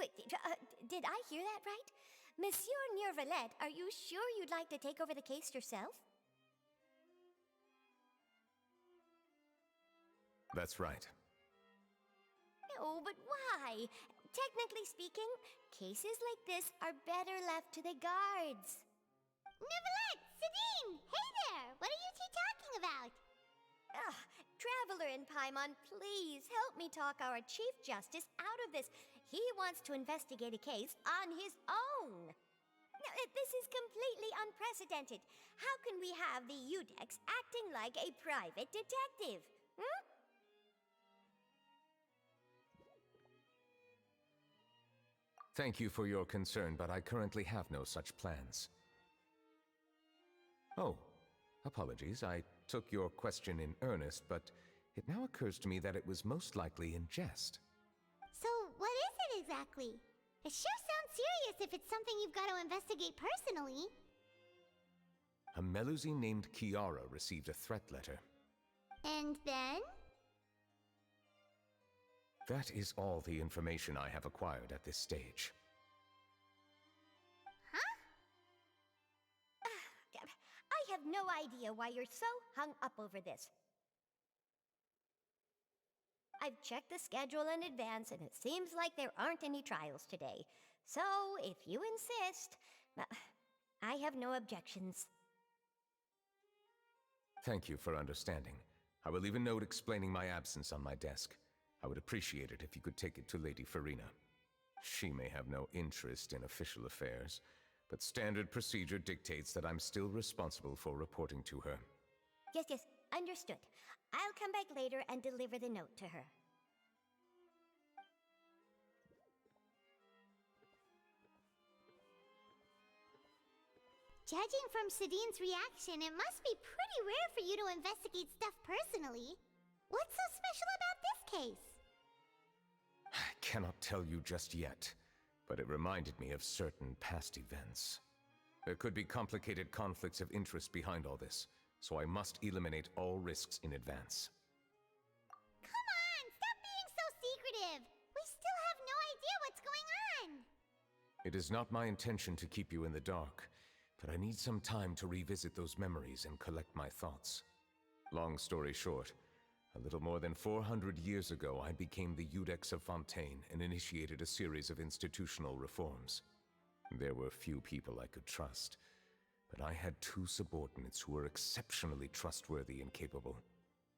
Wait, did I hear that right? Monsieur Neuvillette, are you sure you'd like to take over the case yourself? That's right. Oh, but why? Technically speaking, cases like this are better left to the guards. Neuvillette! Sidine! Hey there! What are you two talking about? Traveler in Paimon, please help me talk our Chief Justice out of this. He wants to investigate a case on his own. Now, this is completely unprecedented. How can we have the Udex acting like a private detective? Thank you for your concern, but I currently have no such plans. Oh, apologies. I took your question in earnest, but it now occurs to me that it was most likely in jest. So, what is it exactly? It sure sounds serious if it's something you've got to investigate personally. A Melusine named Kiara received a threat letter. And then? That is all the information I have acquired at this stage. Huh? I have no idea why you're so hung up over this. I've checked the schedule in advance, and it seems like there aren't any trials today. So, if you insist, I have no objections. Thank you for understanding. I will leave a note explaining my absence on my desk. I would appreciate it if you could take it to Lady Farina. She may have no interest in official affairs, but standard procedure dictates that I'm still responsible for reporting to her. Yes, understood. I'll come back later and deliver the note to her. Judging from Sidine's reaction, it must be pretty rare for you to investigate stuff personally. What's so special about this case? I cannot tell you just yet, but it reminded me of certain past events. There could be complicated conflicts of interest behind all this, so I must eliminate all risks in advance. Come on, stop being so secretive! We still have no idea what's going on! It is not my intention to keep you in the dark, but I need some time to revisit those memories and collect my thoughts. Long story short, a little more than 400 years ago, I became the Udex of Fontaine and initiated a series of institutional reforms. There were few people I could trust, but I had two subordinates who were exceptionally trustworthy and capable.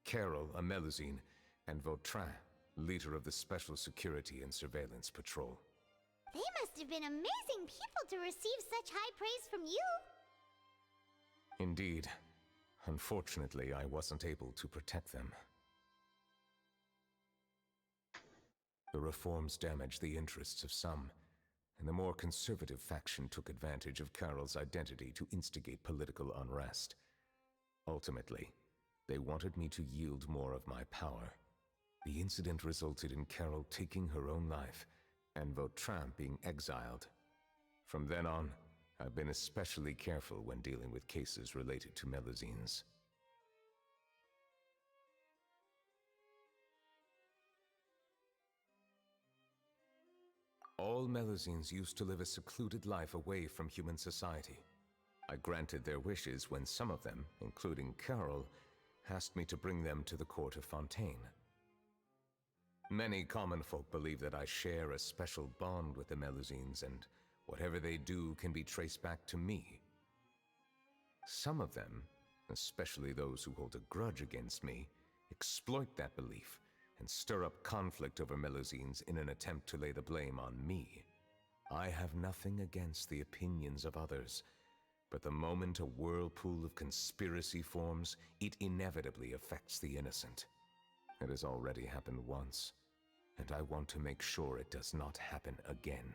Carol, a Melusine, and Vautrin, leader of the Special Security and Surveillance Patrol. They must have been amazing people to receive such high praise from you! Indeed. Unfortunately, I wasn't able to protect them. The reforms damaged the interests of some, and the more conservative faction took advantage of Carol's identity to instigate political unrest. Ultimately, they wanted me to yield more of my power. The incident resulted in Carol taking her own life, and Vautrin being exiled. From then on, I've been especially careful when dealing with cases related to Melusines. All Melusines used to live a secluded life away from human society. I granted their wishes when some of them, including Carol, asked me to bring them to the court of Fontaine. Many common folk believe that I share a special bond with the Melusines, and whatever they do can be traced back to me. Some of them, especially those who hold a grudge against me, exploit that belief and stir up conflict over Melusines in an attempt to lay the blame on me. I have nothing against the opinions of others, but the moment a whirlpool of conspiracy forms, it inevitably affects the innocent. It has already happened once, and I want to make sure it does not happen again.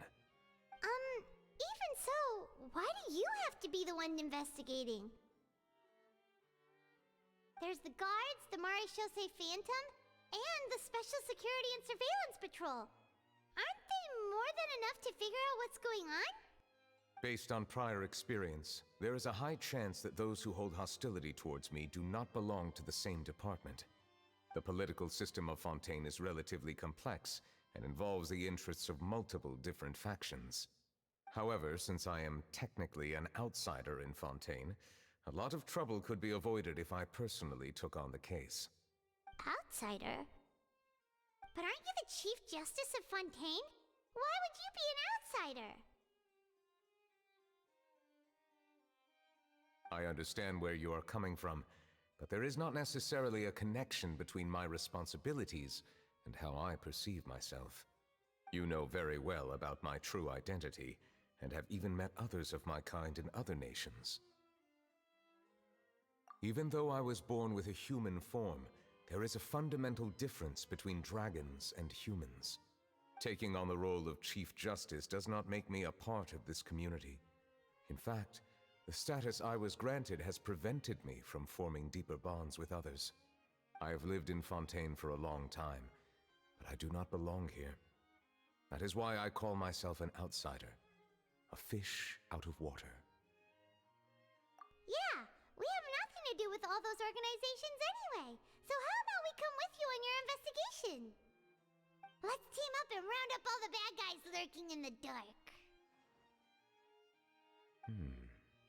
Even so, why do you have to be the one investigating? There's the guards, the Maréchaussée Phantom, and the Special Security and Surveillance Patrol. Aren't they more than enough to figure out what's going on? Based on prior experience, there is a high chance that those who hold hostility towards me do not belong to the same department. The political system of Fontaine is relatively complex, and involves the interests of multiple different factions. However, since I am technically an outsider in Fontaine, a lot of trouble could be avoided if I personally took on the case. Outsider? But aren't you the Chief Justice of Fontaine? Why would you be an outsider? I understand where you are coming from, but there is not necessarily a connection between my responsibilities and how I perceive myself. You know very well about my true identity, and have even met others of my kind in other nations. Even though I was born with a human form, there is a fundamental difference between dragons and humans. Taking on the role of Chief Justice does not make me a part of this community. In fact, the status I was granted has prevented me from forming deeper bonds with others. I have lived in Fontaine for a long time, but I do not belong here. That is why I call myself an outsider, a fish out of water. Yeah, we have nothing to do with all those organizations anyway. So how about we come with you on your investigation? Let's team up and round up all the bad guys lurking in the dark.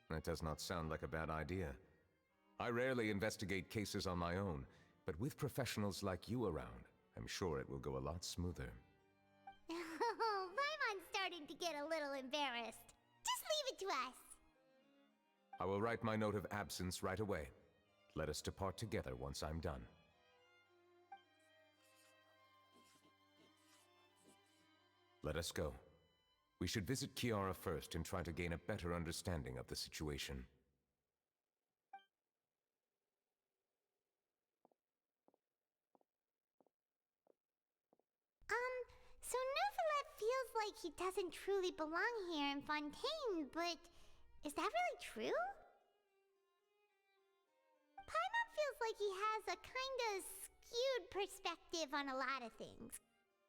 That does not sound like a bad idea. I rarely investigate cases on my own, but with professionals like you around, I'm sure it will go a lot smoother. Oh, Paimon's starting to get a little embarrassed. Just leave it to us. I will write my note of absence right away. Let us depart together once I'm done. Let us go. We should visit Kiara first and try to gain a better understanding of the situation. So Neuvillette feels like he doesn't truly belong here in Fontaine, but is that really true? Paimon feels like he has a kinda skewed perspective on a lot of things.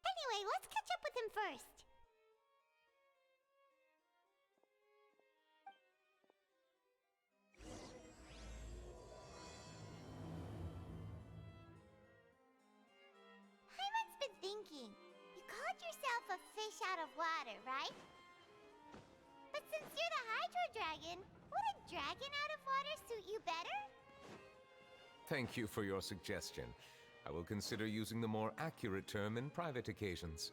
Anyway, let's catch up with him first. Paimon's been thinking. You called yourself a fish out of water, right? But since you're the Hydro Dragon, would a dragon out of water suit you better? Thank you for your suggestion. I will consider using the more accurate term in private occasions.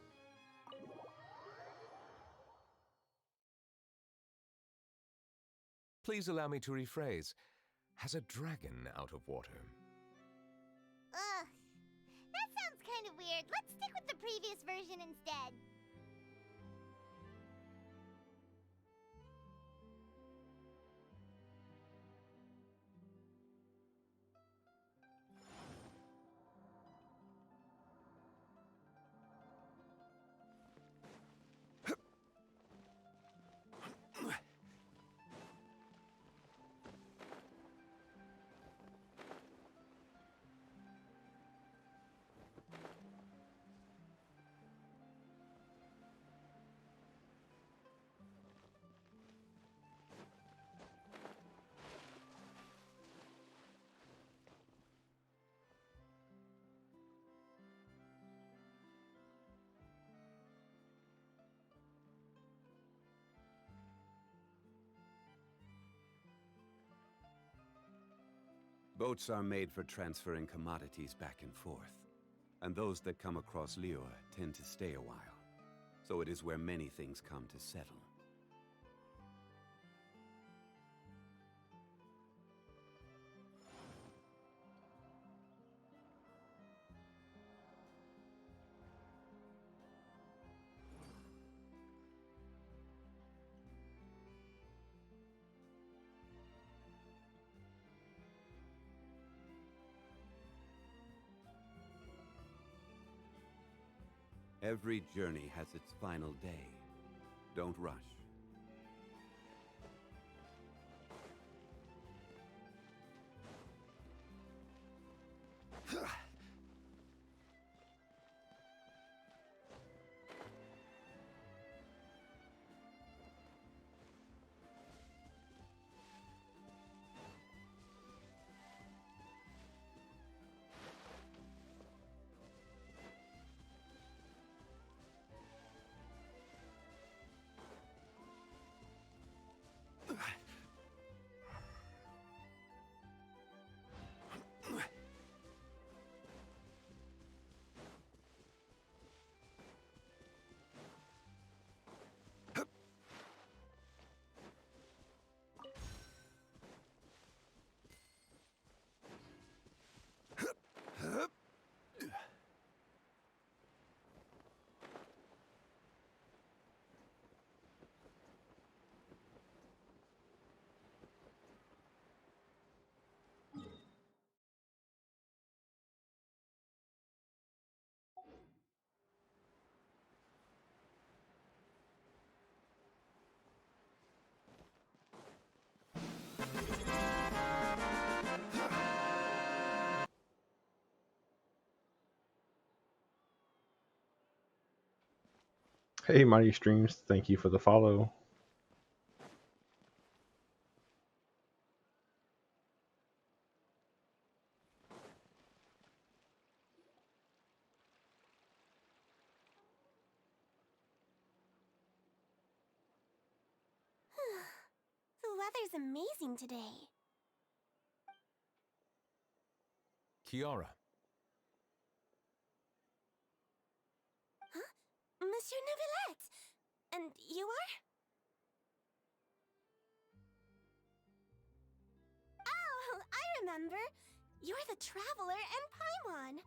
Please allow me to rephrase. Has a dragon out of water? Ugh. That sounds kind of weird. Let's stick with the previous version instead. Boats are made for transferring commodities back and forth, and those that come across Liyue tend to stay a while. So it is where many things come to settle. Every journey has its final day. Don't rush. Hey, Mighty Streams, thank you for the follow. The weather's amazing today. Kiara, Huh? Monsieur Neuvillette! And you are? Oh, I remember. You're the Traveler and Paimon.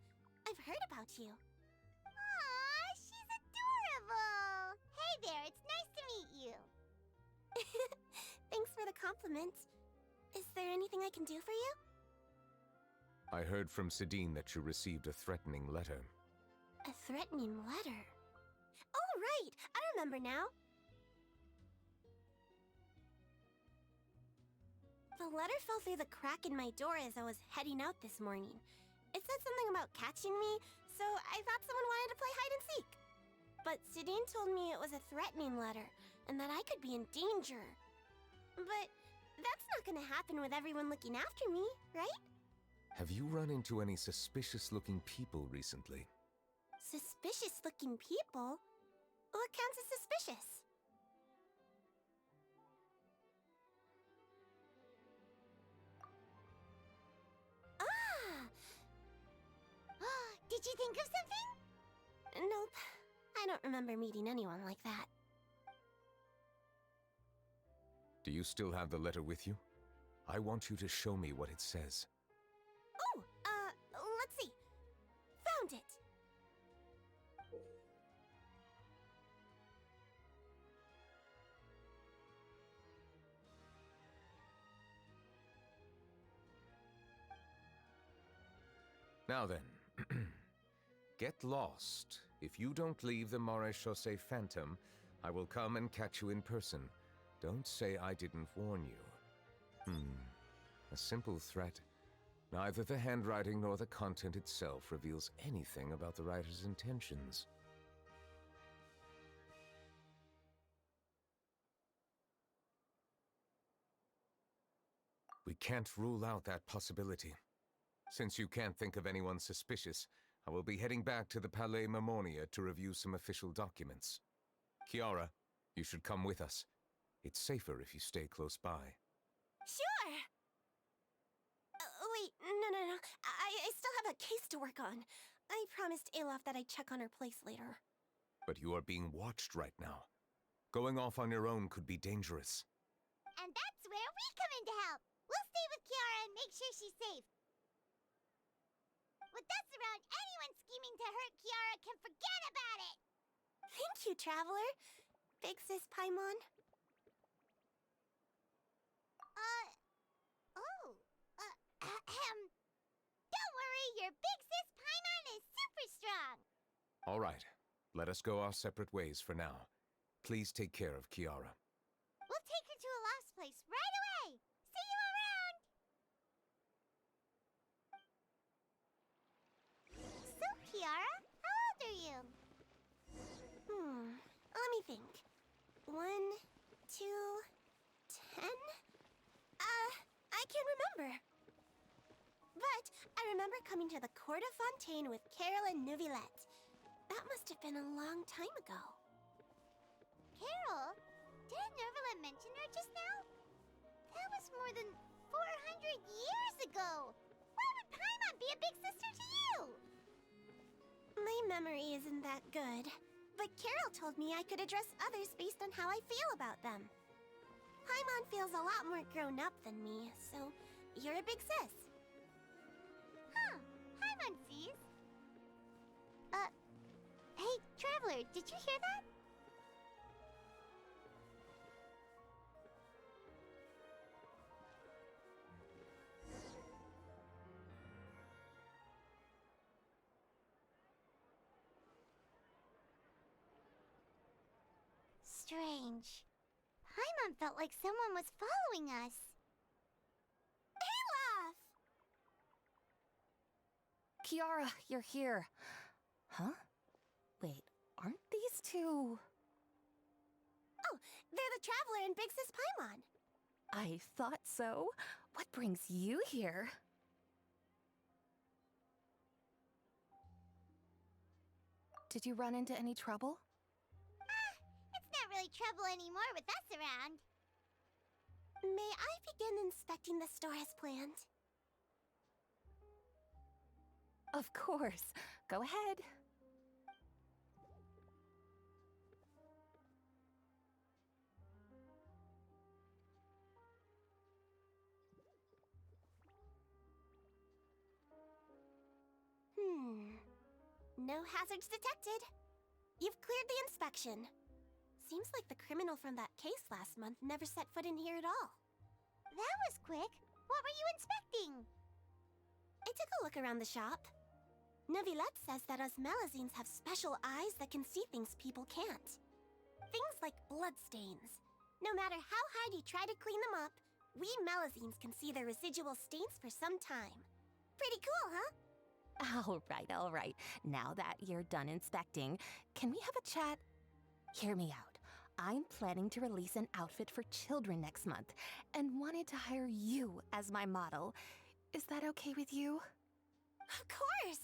I've heard about you. Aw, she's adorable. Hey there, it's nice to meet you. Thanks for the compliment. Is there anything I can do for you? I heard from Sidine that you received a threatening letter. A threatening letter? Oh, right! I remember now. The letter fell through the crack in my door as I was heading out this morning. It said something about catching me, so I thought someone wanted to play hide and seek. But Sidine told me it was a threatening letter, and that I could be in danger. But that's not gonna happen with everyone looking after me, right? Have you run into any suspicious-looking people recently? Suspicious-looking people? What counts as suspicious? Ah! Did you think of something? Nope. I don't remember meeting anyone like that. Do you still have the letter with you? I want you to show me what it says. Oh, let's see. Found it. Now then, get lost. If you don't leave the Maréchaussée Phantom, I will come and catch you in person. Don't say I didn't warn you. A simple threat. Neither the handwriting nor the content itself reveals anything about the writer's intentions. We can't rule out that possibility. Since you can't think of anyone suspicious, I will be heading back to the Palais Mermonia to review some official documents. Kiara, you should come with us. It's safer if you stay close by. Sure! Wait, no. I still have a case to work on. I promised Alof that I'd check on her place later. But you are being watched right now. Going off on your own could be dangerous. And that's where we come in to help. We'll stay with Kiara and make sure she's safe. With us around, anyone scheming to hurt Kiara can forget about it! Thank you, Traveler. Big Sis Paimon. Don't worry, your Big Sis Paimon is super strong! All right, let us go our separate ways for now. Please take care of Kiara. We'll take her to a lost place right away! See you around! So, Kiara, how old are you? Let me think. 1, 2, 10? I can't remember. But I remember coming to the Court of Fontaine with Carol and Neuvillette. That must have been a long time ago. Carol? Didn't Neuvillette mention her just now? That was more than 400 years ago! Why would Paimon be a big sister to you? My memory isn't that good, but Carol told me I could address others based on how I feel about them. Paimon feels a lot more grown up than me, so you're a big sis. Huh, Paimon sees. Hey, Traveler, did you hear that? Strange. Paimon felt like someone was following us. Olaf! Kiara, you're here. Huh? Wait, aren't these two... They're the Traveler and Big Sis Paimon. I thought so. What brings you here? Did you run into any trouble? It's not really trouble anymore with us around. May I begin inspecting the store as planned? Of course. Go ahead. No hazards detected. You've cleared the inspection. Seems like the criminal from that case last month never set foot in here at all. That was quick. What were you inspecting? I took a look around the shop. Neuvillette says that us Melazines have special eyes that can see things people can't. Things like bloodstains. No matter how hard you try to clean them up, we Melazines can see their residual stains for some time. Pretty cool, huh? All right. Now that you're done inspecting, can we have a chat? Hear me out. I'm planning to release an outfit for children next month and wanted to hire you as my model. Is that okay with you? Of course!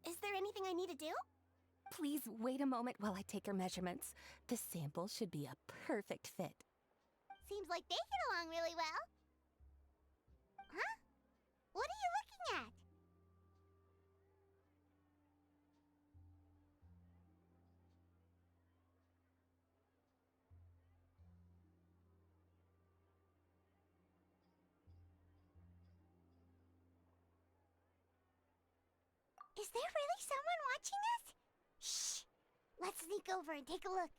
Is there anything I need to do? Please wait a moment while I take your measurements. The sample should be a perfect fit. Seems like they get along really well. Huh? What are you looking at? Is there really someone watching us? Shh! Let's sneak over and take a look.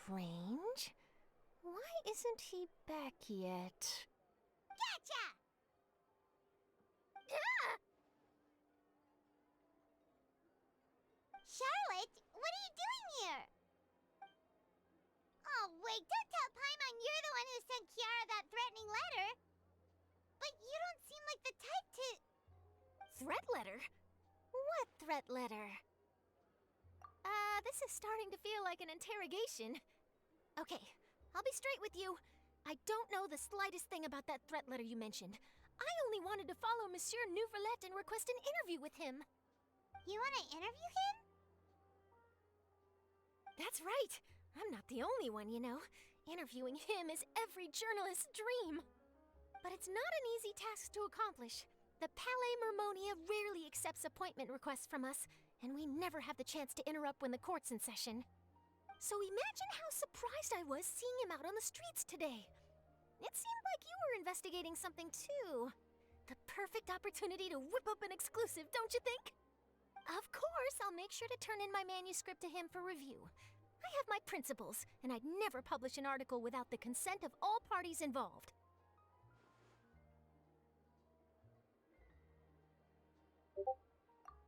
Strange. Why isn't he back yet? Gotcha! Ah! Charlotte, what are you doing here? Oh, wait, don't tell Paimon you're the one who sent Kiara that threatening letter. But you don't seem like the type to... Threat letter? What threat letter? This is starting to feel like an interrogation. Okay, I'll be straight with you. I don't know the slightest thing about that threat letter you mentioned. I only wanted to follow Monsieur Neuvillette and request an interview with him. You want to interview him? That's right. I'm not the only one, you know. Interviewing him is every journalist's dream. But it's not an easy task to accomplish. The Palais Mermonia rarely accepts appointment requests from us, and we never have the chance to interrupt when the court's in session. So imagine how surprised I was seeing him out on the streets today. It seemed like you were investigating something too. The perfect opportunity to whip up an exclusive, don't you think? Of course, I'll make sure to turn in my manuscript to him for review. I have my principles, and I'd never publish an article without the consent of all parties involved.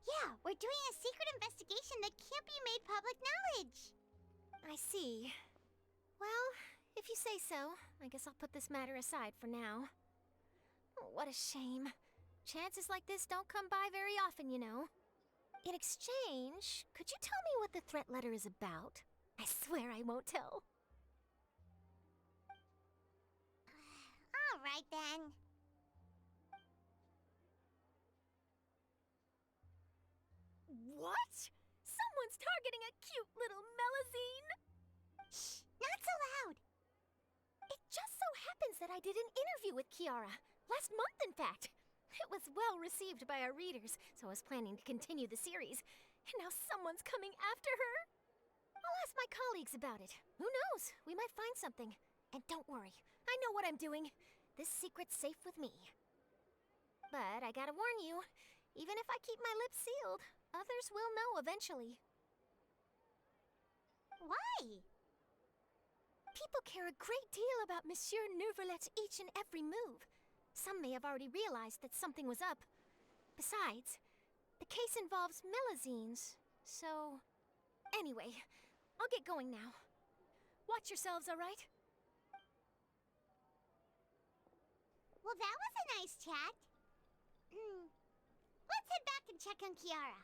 Yeah, we're doing a secret investigation that can't be made public knowledge. I see. Well, if you say so, I guess I'll put this matter aside for now. What a shame. Chances like this don't come by very often, you know. In exchange, could you tell me what the threat letter is about? I swear I won't tell. All right, then. What? Someone's targeting a cute little Melazine? Shh, not so loud. It just so happens that I did an interview with Kiara. Last month, in fact. It was well received by our readers, so I was planning to continue the series. And now someone's coming after her. I'll ask my colleagues about it. Who knows? We might find something. And don't worry, I know what I'm doing. This secret's safe with me. But I gotta warn you, Even if I keep my lips sealed, others will know eventually. Why? People care a great deal about Monsieur Neuvillette's each and every move. Some may have already realized that something was up. Besides, the case involves Melazines, so... Anyway, I'll get going now. Watch yourselves, all right? Well, that was a nice chat. Let's head back and check on Kiara.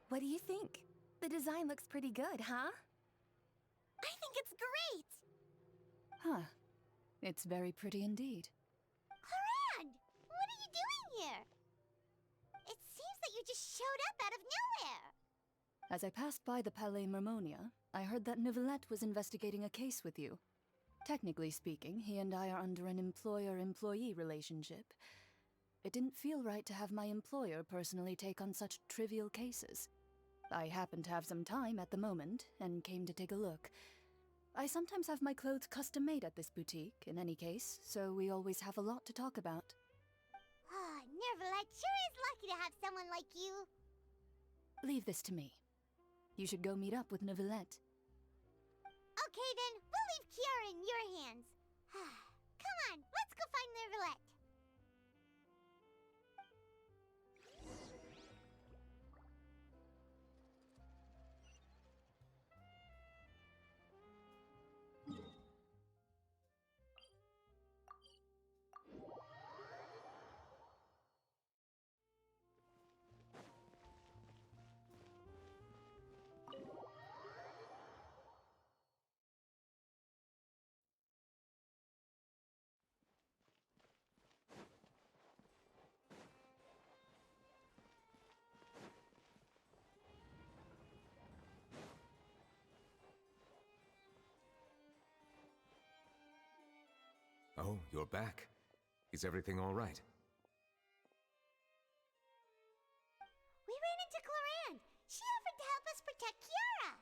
What do you think? The design looks pretty good, huh? I think it's great! Huh. It's very pretty indeed. Clorand! What are you doing here? It seems that you just showed up out of nowhere. As I passed by the Palais Mermonia, I heard that Neuvillette was investigating a case with you. Technically speaking, he and I are under an employer-employee relationship. It didn't feel right to have my employer personally take on such trivial cases. I happen to have some time at the moment, and came to take a look. I sometimes have my clothes custom-made at this boutique, in any case, so we always have a lot to talk about. Ah, Neuvillette sure is lucky to have someone like you. Leave this to me. You should go meet up with Neuvillette. Okay then, we'll leave Kiara in your hands. Come on, let's go find Neuvillette. Oh, you're back. Is everything all right? We ran into Clorand. She offered to help us protect Kiara.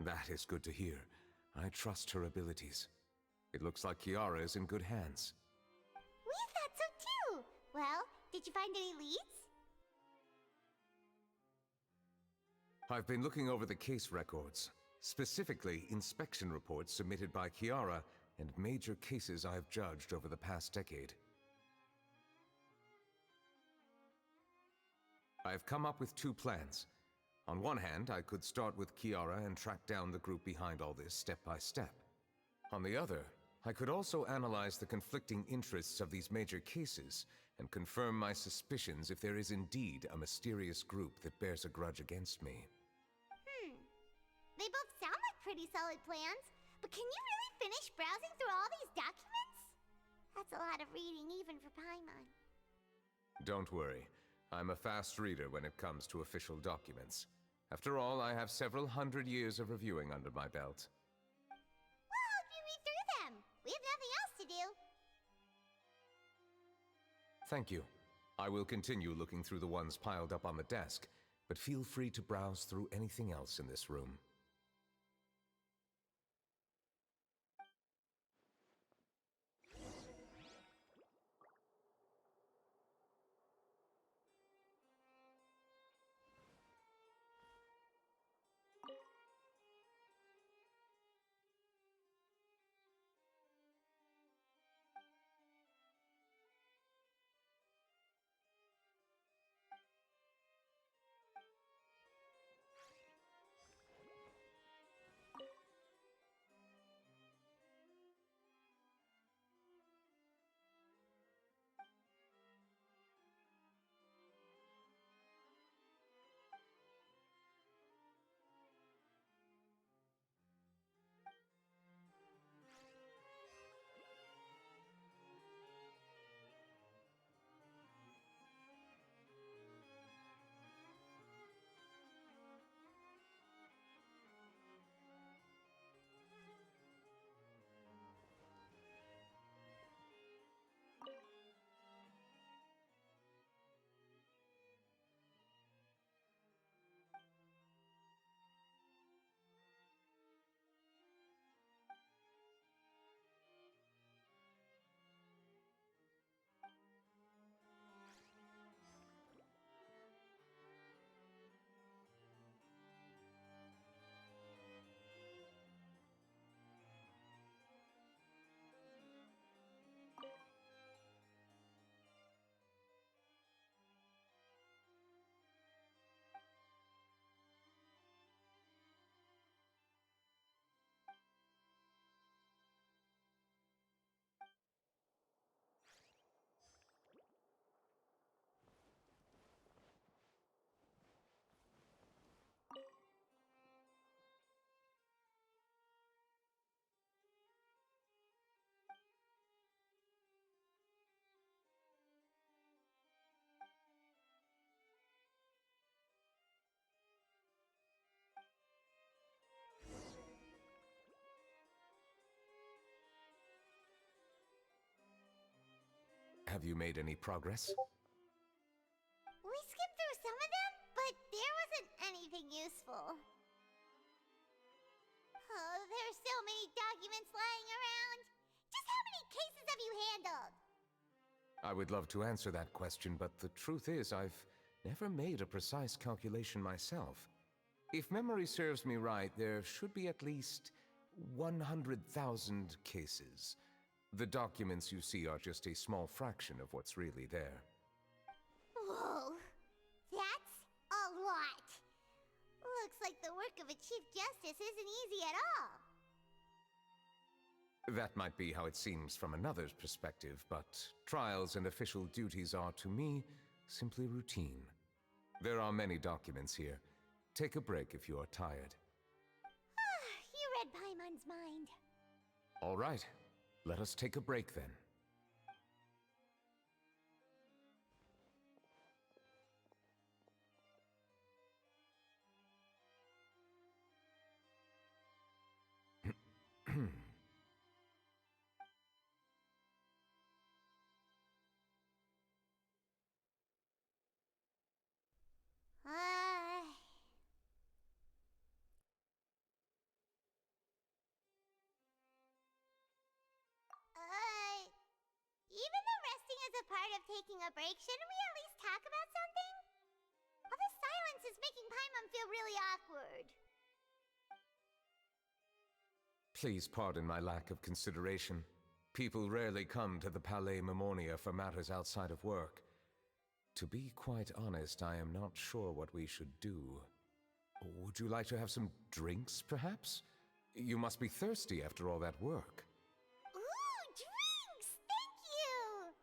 That is good to hear. I trust her abilities. It looks like Kiara is in good hands. We thought so too. Well, did you find any leads? I've been looking over the case records, specifically inspection reports submitted by Kiara and major cases I have judged over the past decade. I have come up with two plans. On one hand, I could start with Kiara and track down the group behind all this step by step. On the other, I could also analyze the conflicting interests of these major cases and confirm my suspicions if there is indeed a mysterious group that bears a grudge against me. They both sound like pretty solid plans, but can you really finish browsing through all these documents? That's a lot of reading even for Paimon. Don't worry. I'm a fast reader when it comes to official documents. After all, I have several hundred years of reviewing under my belt. We'll help you read through them. We have nothing else to do. Thank you. I will continue looking through the ones piled up on the desk, but feel free to browse through anything else in this room. have you made any progress? We skimmed through some of them, but there wasn't anything useful. Oh, there's so many documents lying around. Just how many cases have you handled? I would love to answer that question, but the truth is I've never made a precise calculation myself. If memory serves me right, there should be at least 100,000 cases. The documents you see are just a small fraction of what's really there. Whoa, that's a lot. Looks like the work of a Chief Justice isn't easy at all. That might be how it seems from another's perspective, but trials and official duties are, to me, simply routine. There are many documents here. Take a break if you are tired. You read Paimon's mind. All right, let us take a break then. Even though resting is a part of taking a break, shouldn't we at least talk about something? All the silence is making Paimon feel really awkward. Please pardon my lack of consideration. People rarely come to the Palais Mermonia for matters outside of work. To be quite honest, I am not sure what we should do. Would you like to have some drinks, perhaps? You must be thirsty after all that work. Ooh, drinks! Thank you!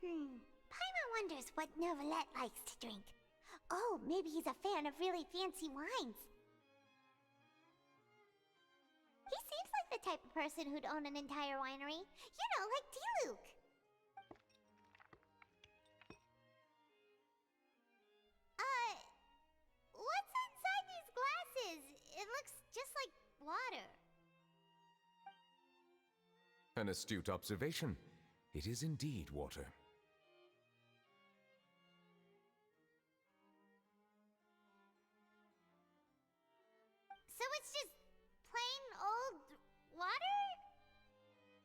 Paimon wonders what Neuvillette likes to drink. Oh, maybe he's a fan of really fancy wines. He seems like the type of person who'd own an entire winery. You know, like Diluc. What's inside these glasses? It looks just like water. An astute observation. It is indeed water. So it's just plain old water?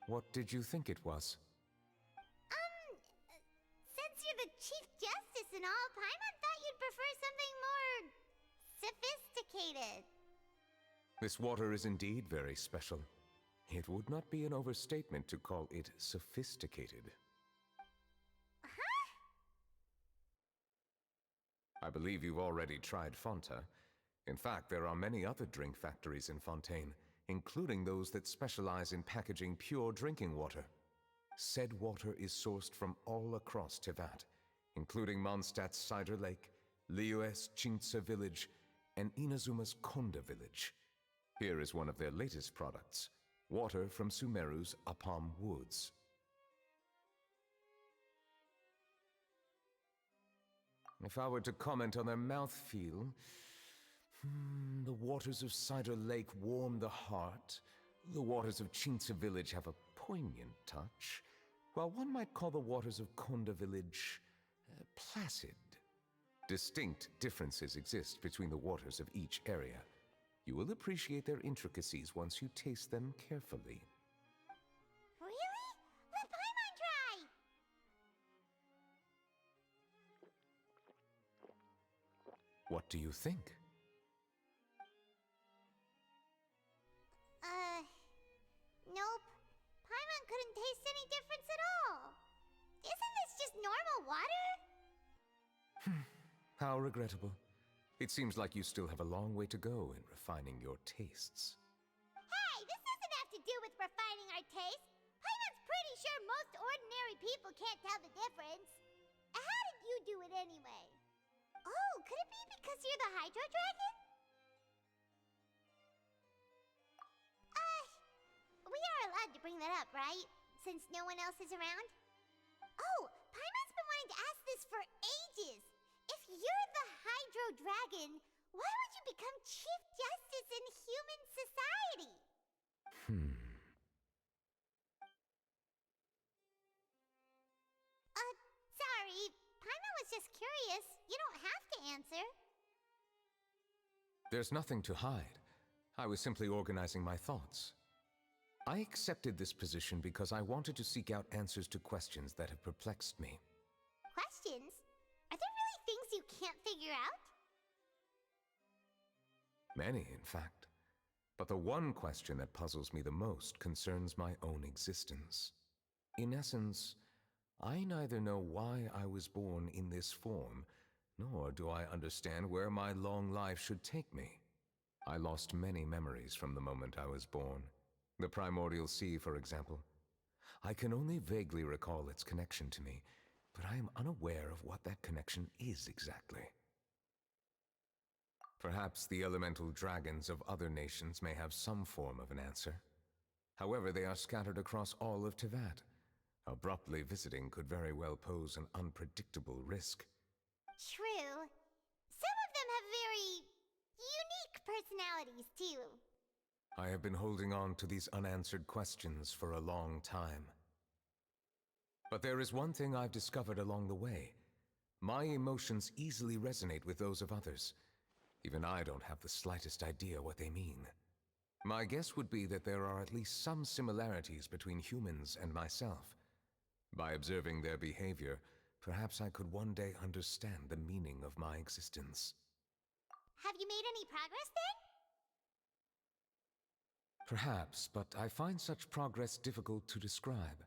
What did you think it was? Since you're the Chief Justice and all, Paimon thought you'd prefer something more sophisticated. This water is indeed very special. It would not be an overstatement to call it sophisticated. Huh? I believe you've already tried Fonta. In fact, there are many other drink factories in Fontaine, including those that specialize in packaging pure drinking water. Said water is sourced from all across Tevat, including Mondstadt's Cider Lake, Liyue's Chintsa village, and Inazuma's Konda village. Here is one of their latest products, water from Sumeru's Apam Woods. If I were to comment on their mouthfeel, the waters of Cider Lake warm the heart. The waters of Chintsa village have a poignant touch, while one might call the waters of Konda village placid. Distinct differences exist between the waters of each area. You will appreciate their intricacies once you taste them carefully. Really? Let Paimon try! What do you think? Nope. Paimon couldn't taste any difference at all. Isn't this just normal water? How regrettable. It seems like you still have a long way to go in refining your tastes. Hey, this doesn't have to do with refining our taste. Paimon's pretty sure most ordinary people can't tell the difference. How did you do it anyway? Oh, could it be because you're the Hydro Dragon? We are allowed to bring that up, right? Since no one else is around? Oh, Paimon's been wanting to ask this for ages. If you're the Hydro Dragon, why would you become Chief Justice in human society? There's nothing to hide. I was simply organizing my thoughts. I accepted this position because I wanted to seek out answers to questions that have perplexed me. Questions? Are there really things you can't figure out? Many, in fact. But the one question that puzzles me the most concerns my own existence. In essence, I neither know why I was born in this form, nor do I understand where my long life should take me. I lost many memories from the moment I was born. The primordial sea, for example. I can only vaguely recall its connection to me, but I am unaware of what that connection is exactly. Perhaps the elemental dragons of other nations may have some form of an answer. However, they are scattered across all of Tevat. Abruptly visiting could very well pose an unpredictable risk. True. Some of them have very unique personalities, too. I have been holding on to these unanswered questions for a long time. But there is one thing I've discovered along the way. My emotions easily resonate with those of others. Even I don't have the slightest idea what they mean. My guess would be that there are at least some similarities between humans and myself. By observing their behavior, perhaps I could one day understand the meaning of my existence. Have you made any progress then? Perhaps, but I find such progress difficult to describe.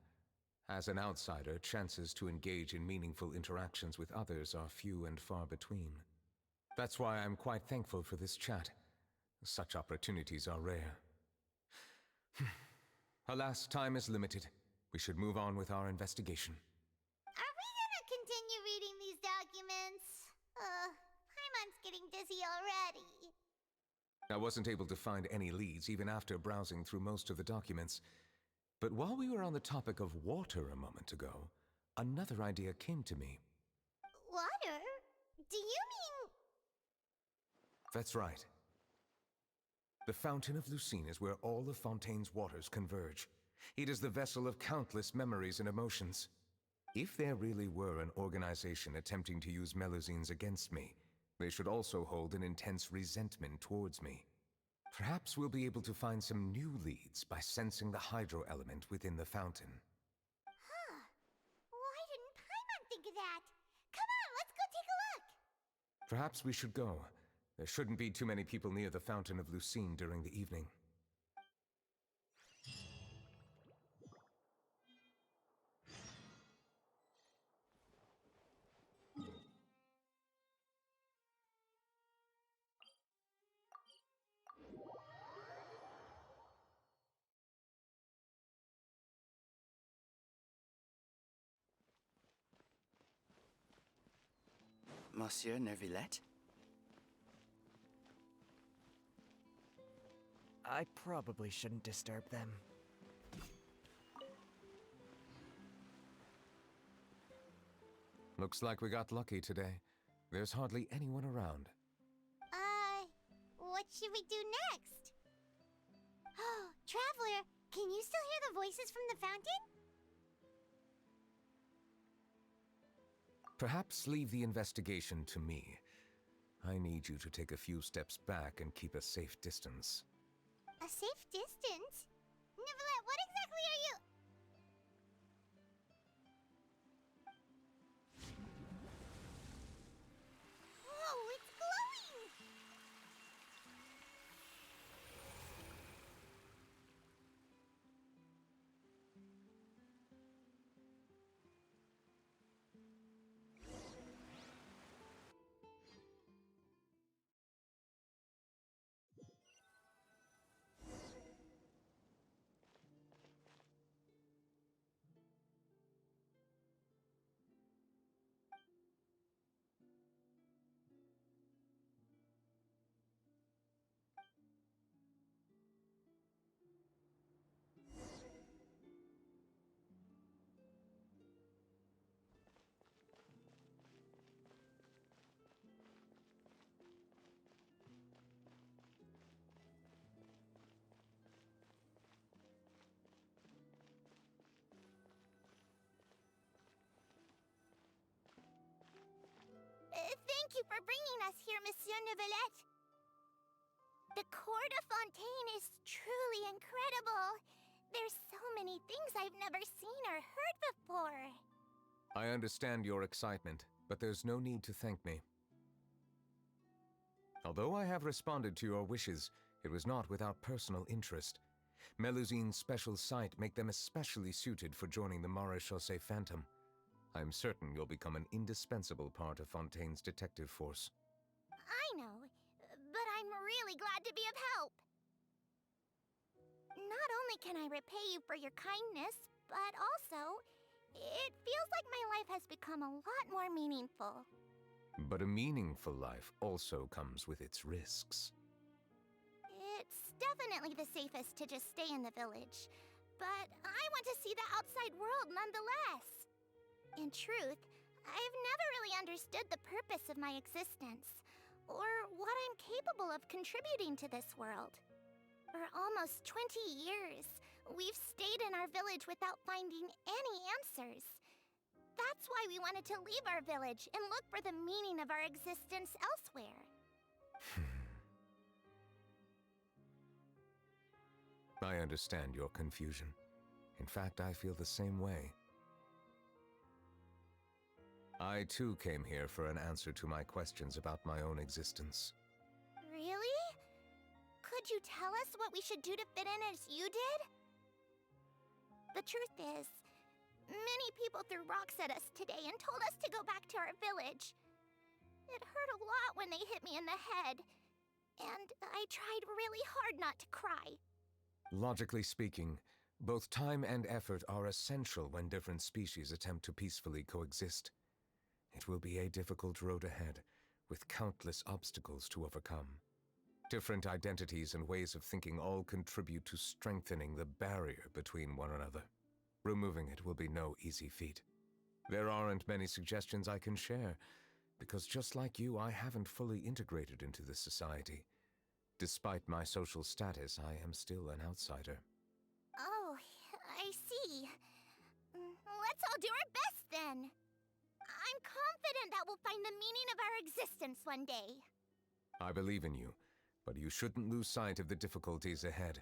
As an outsider, chances to engage in meaningful interactions with others are few and far between. That's why I'm quite thankful for this chat. Such opportunities are rare. Alas, time is limited. We should move on with our investigation. Are we gonna continue reading these documents? Paimon's getting dizzy already. I wasn't able to find any leads even after browsing through most of the documents. But while we were on the topic of water a moment ago, another idea came to me. Water? Do you mean... That's right. The Fountain of Lucine is where all of Fontaine's waters converge. It is the vessel of countless memories and emotions. If there really were an organization attempting to use Melusines against me, they should also hold an intense resentment towards me. Perhaps we'll be able to find some new leads by sensing the hydro element within the fountain. Huh. Why didn't Paimon think of that? Come on, let's go take a look! Perhaps we should go. There shouldn't be too many people near the Fountain of Lucine during the evening. Monsieur Neuvillette? I probably shouldn't disturb them. Looks like we got lucky today. There's hardly anyone around. What should we do next? Oh, Traveler, can you still hear the voices from the fountain? Perhaps leave the investigation to me. I need you to take a few steps back and keep a safe distance. A safe distance? Neuvillette, what exactly are you... Whoa, it's glowing! Thank you for bringing us here, Monsieur Neuvillette. The Court of Fontaine is truly incredible. There's so many things I've never seen or heard before. I understand your excitement, but there's no need to thank me. Although I have responded to your wishes, it was not without personal interest. Melusine's special sight make them especially suited for joining the Maréchaussée Phantom. I'm certain you'll become an indispensable part of Fontaine's detective force. I know, but I'm really glad to be of help. Not only can I repay you for your kindness, but also, it feels like my life has become a lot more meaningful. But a meaningful life also comes with its risks. It's definitely the safest to just stay in the village, but I want to see the outside world nonetheless. In truth, I've never really understood the purpose of my existence, or what I'm capable of contributing to this world. For almost 20 years, we've stayed in our village without finding any answers. That's why we wanted to leave our village and look for the meaning of our existence elsewhere. I understand your confusion. In fact, I feel the same way. I too came here for an answer to my questions about my own existence. Really? Could you tell us what we should do to fit in as you did? The truth is, many people threw rocks at us today and told us to go back to our village. It hurt a lot when they hit me in the head, and I tried really hard not to cry. Logically speaking, both time and effort are essential when different species attempt to peacefully coexist. It will be a difficult road ahead, with countless obstacles to overcome. Different identities and ways of thinking all contribute to strengthening the barrier between one another. Removing it will be no easy feat. There aren't many suggestions I can share, because just like you, I haven't fully integrated into this society. Despite my social status, I am still an outsider. Oh, I see. Let's all do our best then. I'm confident that we'll find the meaning of our existence one day. I believe in you, but you shouldn't lose sight of the difficulties ahead.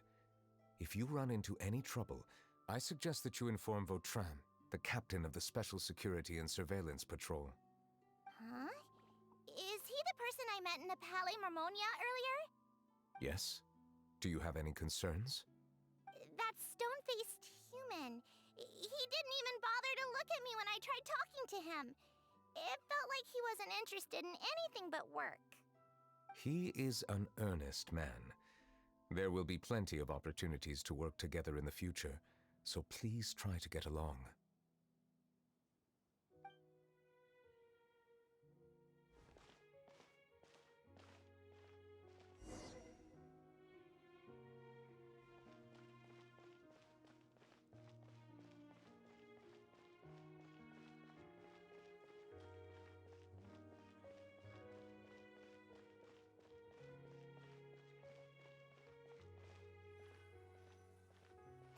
If you run into any trouble, I suggest that you inform Vautrin, the captain of the Special Security and Surveillance Patrol. Huh? Is he the person I met in the Palais Marmonia earlier? Yes? Do you have any concerns? That stone-faced human. He didn't even bother to look at me when I tried talking to him. It felt like he wasn't interested in anything but work. He is an earnest man. There will be plenty of opportunities to work together in the future, so please try to get along.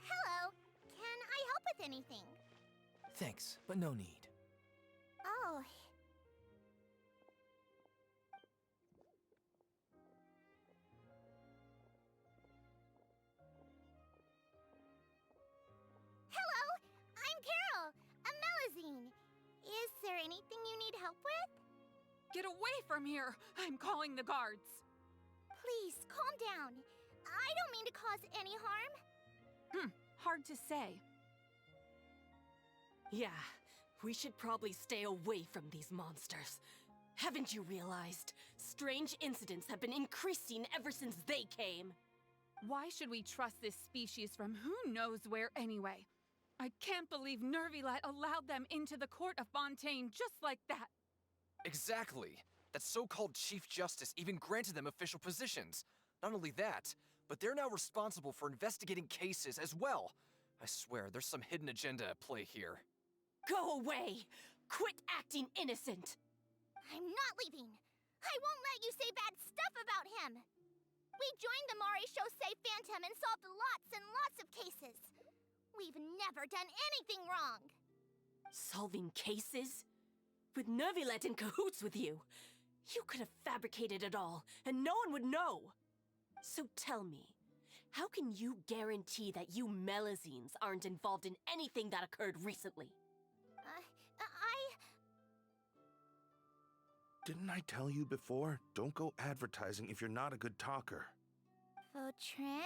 Hello. Can I help with anything? Thanks, but no need. Oh. Hello, I'm Carol, a Melusine. Is there anything you need help with? Get away from here! I'm calling the guards! Please, calm down. I don't mean to cause any harm. Hard to say. Yeah, we should probably stay away from these monsters. Haven't you realized? Strange incidents have been increasing ever since they came. Why should we trust this species from who knows where anyway? I can't believe Neuvillette allowed them into the Court of Fontaine just like that. Exactly. That so-called Chief Justice even granted them official positions. Not only that, but they're now responsible for investigating cases as well. I swear, there's some hidden agenda at play here. Go away! Quit acting innocent! I'm not leaving. I won't let you say bad stuff about him. We joined the Maréchaussée Phantom and solved lots and lots of cases. We've never done anything wrong. Solving cases? With Neuvillette in cahoots with you? You could have fabricated it all, and no one would know. So tell me, how can you guarantee that you Melazines aren't involved in anything that occurred recently? Didn't I tell you before? Don't go advertising if you're not a good talker. Vautrin?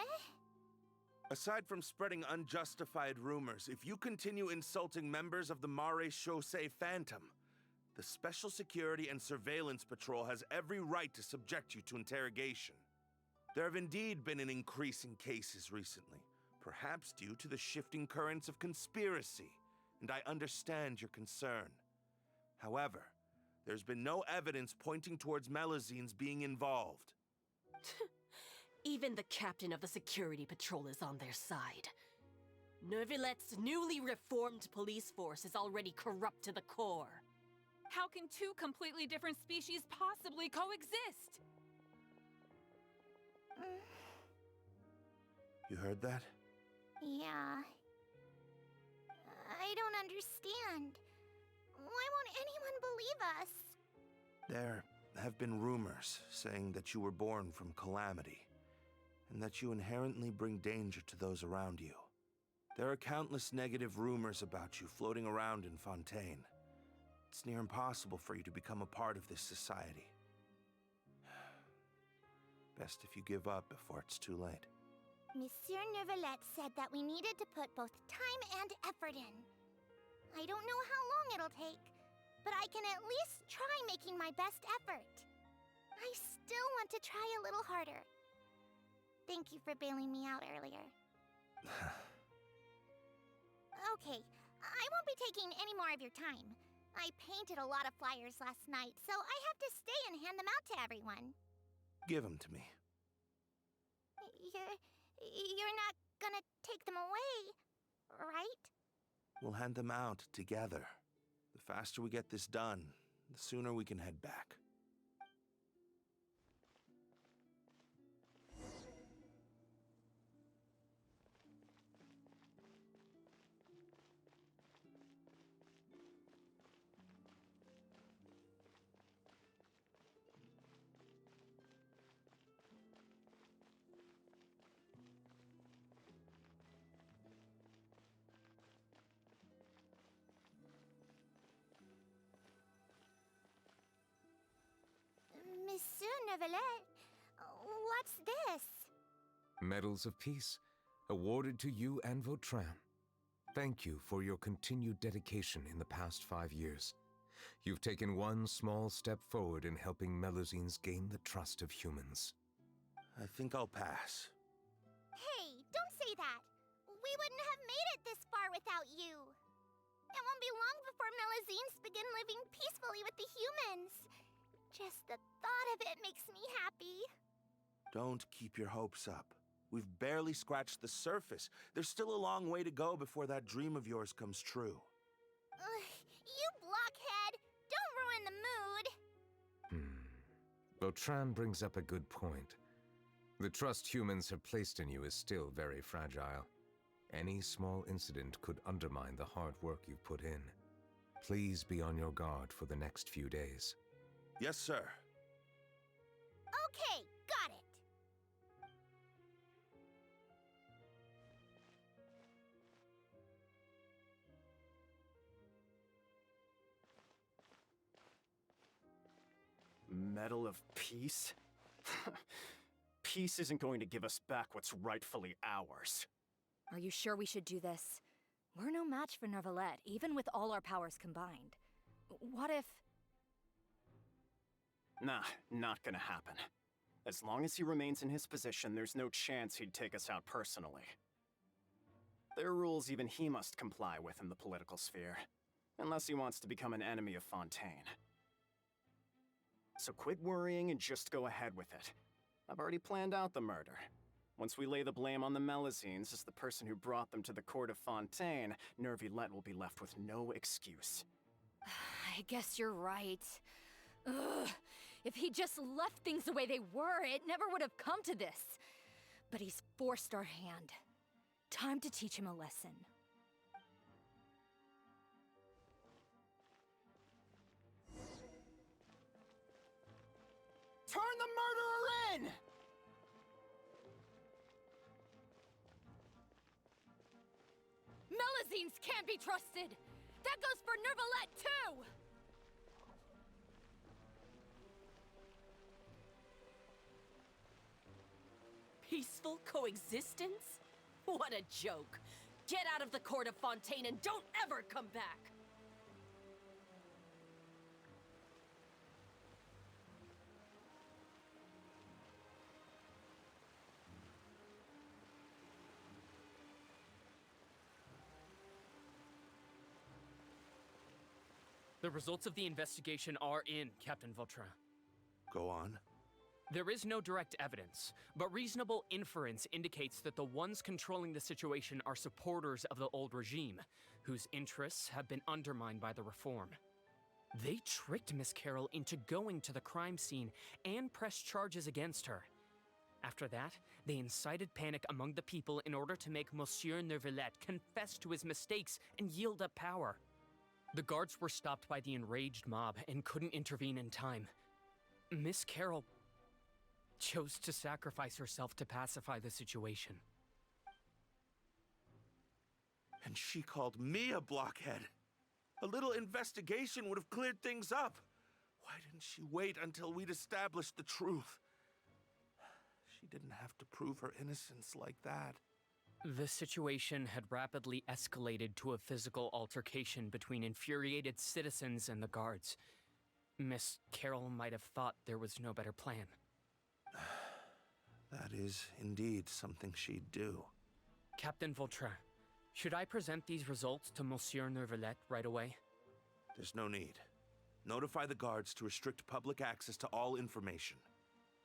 Aside from spreading unjustified rumors, if you continue insulting members of the Mare Chaussee Phantom, the Special Security and Surveillance Patrol has every right to subject you to interrogation. There have indeed been an increase in cases recently, perhaps due to the shifting currents of conspiracy, and I understand your concern. However, there's been no evidence pointing towards Melazines being involved. Even the captain of the security patrol is on their side. Neuvillette's newly reformed police force is already corrupt to the core. How can two completely different species possibly coexist? You heard that? Yeah. I don't understand. Why won't anyone believe us? There have been rumors saying that you were born from calamity, and that you inherently bring danger to those around you. There are countless negative rumors about you floating around in Fontaine. It's near impossible for you to become a part of this society. Best if you give up before it's too late. Monsieur Neuvillette said that we needed to put both time and effort in. I don't know how long it'll take, but I can at least try making my best effort. I still want to try a little harder. Thank you for bailing me out earlier. Okay, I won't be taking any more of your time. I painted a lot of flyers last night, so I have to stay and hand them out to everyone. Give them to me. You're not gonna take them away, right? We'll hand them out together. The faster we get this done, the sooner we can head back. Monsieur Neuvillette, what's this? Medals of Peace, awarded to you and Vautrin. Thank you for your continued dedication in the past 5 years. You've taken one small step forward in helping Melazines gain the trust of humans. I think I'll pass. Hey, don't say that. We wouldn't have made it this far without you. It won't be long before Melazines begin living peacefully with the humans. Just the thought of it makes me happy. Don't keep your hopes up. We've barely scratched the surface. There's still a long way to go before that dream of yours comes true. You blockhead! Don't ruin the mood! Vautrin brings up a good point. The trust humans have placed in you is still very fragile. Any small incident could undermine the hard work you've put in. Please be on your guard for the next few days. Yes, sir. Okay, got it. Medal of Peace? Peace isn't going to give us back what's rightfully ours. Are you sure we should do this? We're no match for Neuvillette, even with all our powers combined. What if... Nah, not gonna happen. As long as he remains in his position, there's no chance he'd take us out personally. There are rules even he must comply with in the political sphere, unless he wants to become an enemy of Fontaine. So quit worrying and just go ahead with it. I've already planned out the murder. Once we lay the blame on the Melazines as the person who brought them to the court of Fontaine, Neuvillette will be left with no excuse. I guess you're right. Ugh. If he just left things the way they were, it never would have come to this. But he's forced our hand. Time to teach him a lesson. Turn the murderer in! beings can't be trusted! That goes for Neuvillette, too! Peaceful coexistence? What a joke! Get out of the court of Fontaine and don't ever come back! The results of the investigation are in, Captain Vautrin. Go on. There is no direct evidence, but reasonable inference indicates that the ones controlling the situation are supporters of the old regime, whose interests have been undermined by the reform. They tricked Miss Carroll into going to the crime scene and pressed charges against her. After that, they incited panic among the people in order to make Monsieur Neuvillette confess to his mistakes and yield up power. The guards were stopped by the enraged mob and couldn't intervene in time. Miss Carroll chose to sacrifice herself to pacify the situation. And she called me a blockhead. A little investigation would have cleared things up. Why didn't she wait until we'd established the truth? She didn't have to prove her innocence like that. The situation had rapidly escalated to a physical altercation between infuriated citizens and the guards. Miss Carroll might have thought there was no better plan. That is indeed something she'd do. Captain Vautrin, should I present these results to Monsieur Neuvillette right away? There's no need. Notify the guards to restrict public access to all information.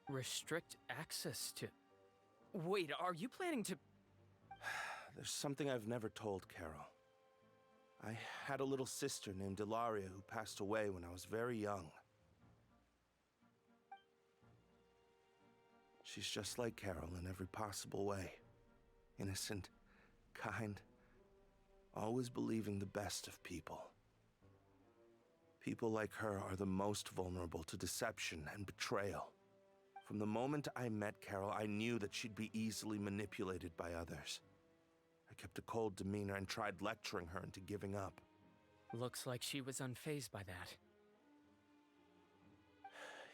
Restrict access to... Wait, are you planning to... There's something I've never told Carol. I had a little sister named Ilaria who passed away when I was very young. She's just like Carol in every possible way. Innocent, kind, always believing the best of people. People like her are the most vulnerable to deception and betrayal. From the moment I met Carol, I knew that she'd be easily manipulated by others. I kept a cold demeanor and tried lecturing her into giving up. Looks like she was unfazed by that.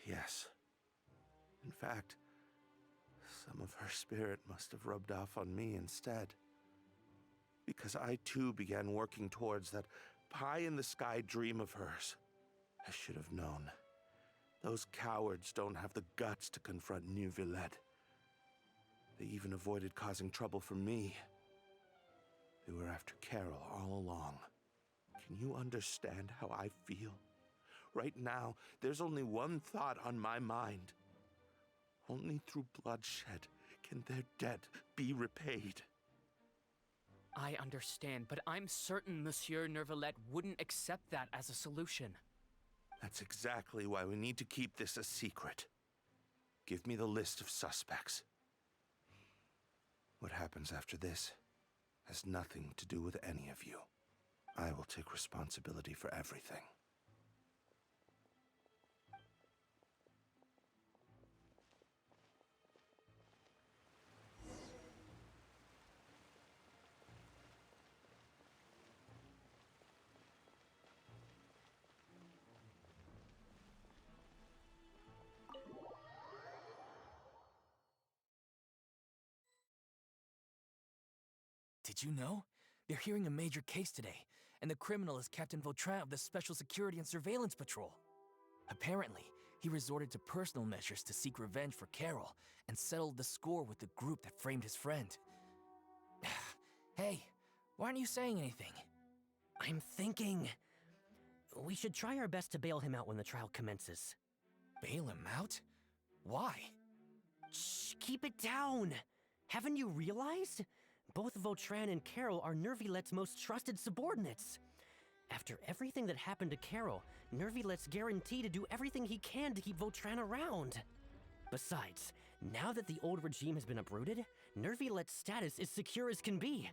Yes. In fact, some of her spirit must have rubbed off on me instead. Because I too began working towards that pie-in-the-sky dream of hers. I should have known. Those cowards don't have the guts to confront Neuvillette. They even avoided causing trouble for me. They were after Carol all along. Can you understand how I feel? Right now, there's only one thought on my mind. Only through bloodshed can their debt be repaid. I understand, but I'm certain Monsieur Neuvillette wouldn't accept that as a solution. That's exactly why we need to keep this a secret. Give me the list of suspects. What happens after this has nothing to do with any of you. I will take responsibility for everything. Did you know? They're hearing a major case today, and the criminal is Captain Vautrin of the Special Security and Surveillance Patrol. Apparently, he resorted to personal measures to seek revenge for Carol and settled the score with the group that framed his friend. Hey, why aren't you saying anything? I'm thinking... we should try our best to bail him out when the trial commences. Bail him out? Why? Shh, keep it down! Haven't you realized? Both Vautrin and Carol are Neuvillette's most trusted subordinates. After everything that happened to Carol, Neuvillette's guaranteed to do everything he can to keep Vautrin around. Besides, now that the old regime has been uprooted, Neuvillette's status is secure as can be.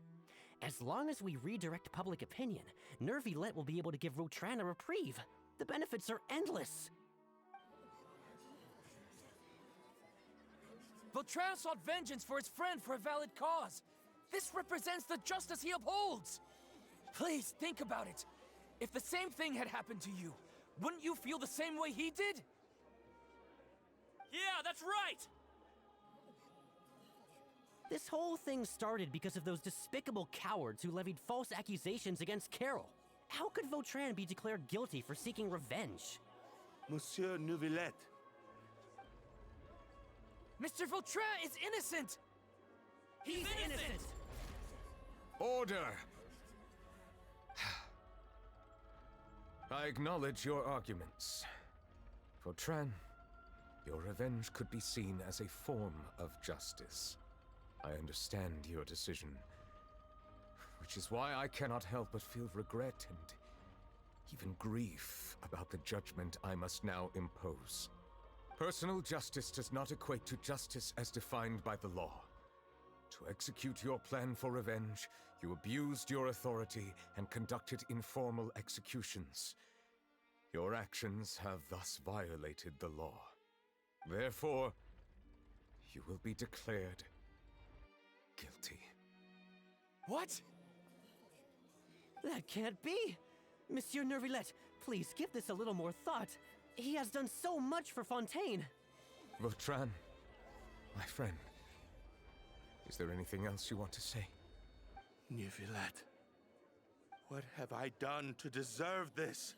As long as we redirect public opinion, Neuvillette will be able to give Vautrin a reprieve. The benefits are endless. Vautrin sought vengeance for his friend for a valid cause. This represents the justice he upholds! Please, think about it. If the same thing had happened to you, wouldn't you feel the same way he did? Yeah, that's right! This whole thing started because of those despicable cowards who levied false accusations against Carol. How could Vautrin be declared guilty for seeking revenge? Monsieur Neuvillette. Mr. Vautrin is innocent! He's innocent! Order! I acknowledge your arguments. Vautrin, your revenge could be seen as a form of justice. I understand your decision, which is why I cannot help but feel regret and even grief about the judgment I must now impose. Personal justice does not equate to justice as defined by the law. To execute your plan for revenge, you abused your authority and conducted informal executions. Your actions have thus violated the law. Therefore, you will be declared guilty. What? That can't be! Monsieur Neuvillette, please give this a little more thought. He has done so much for Fontaine. Vautrin, my friend, is there anything else you want to say? Neuvillette, what have I done to deserve this?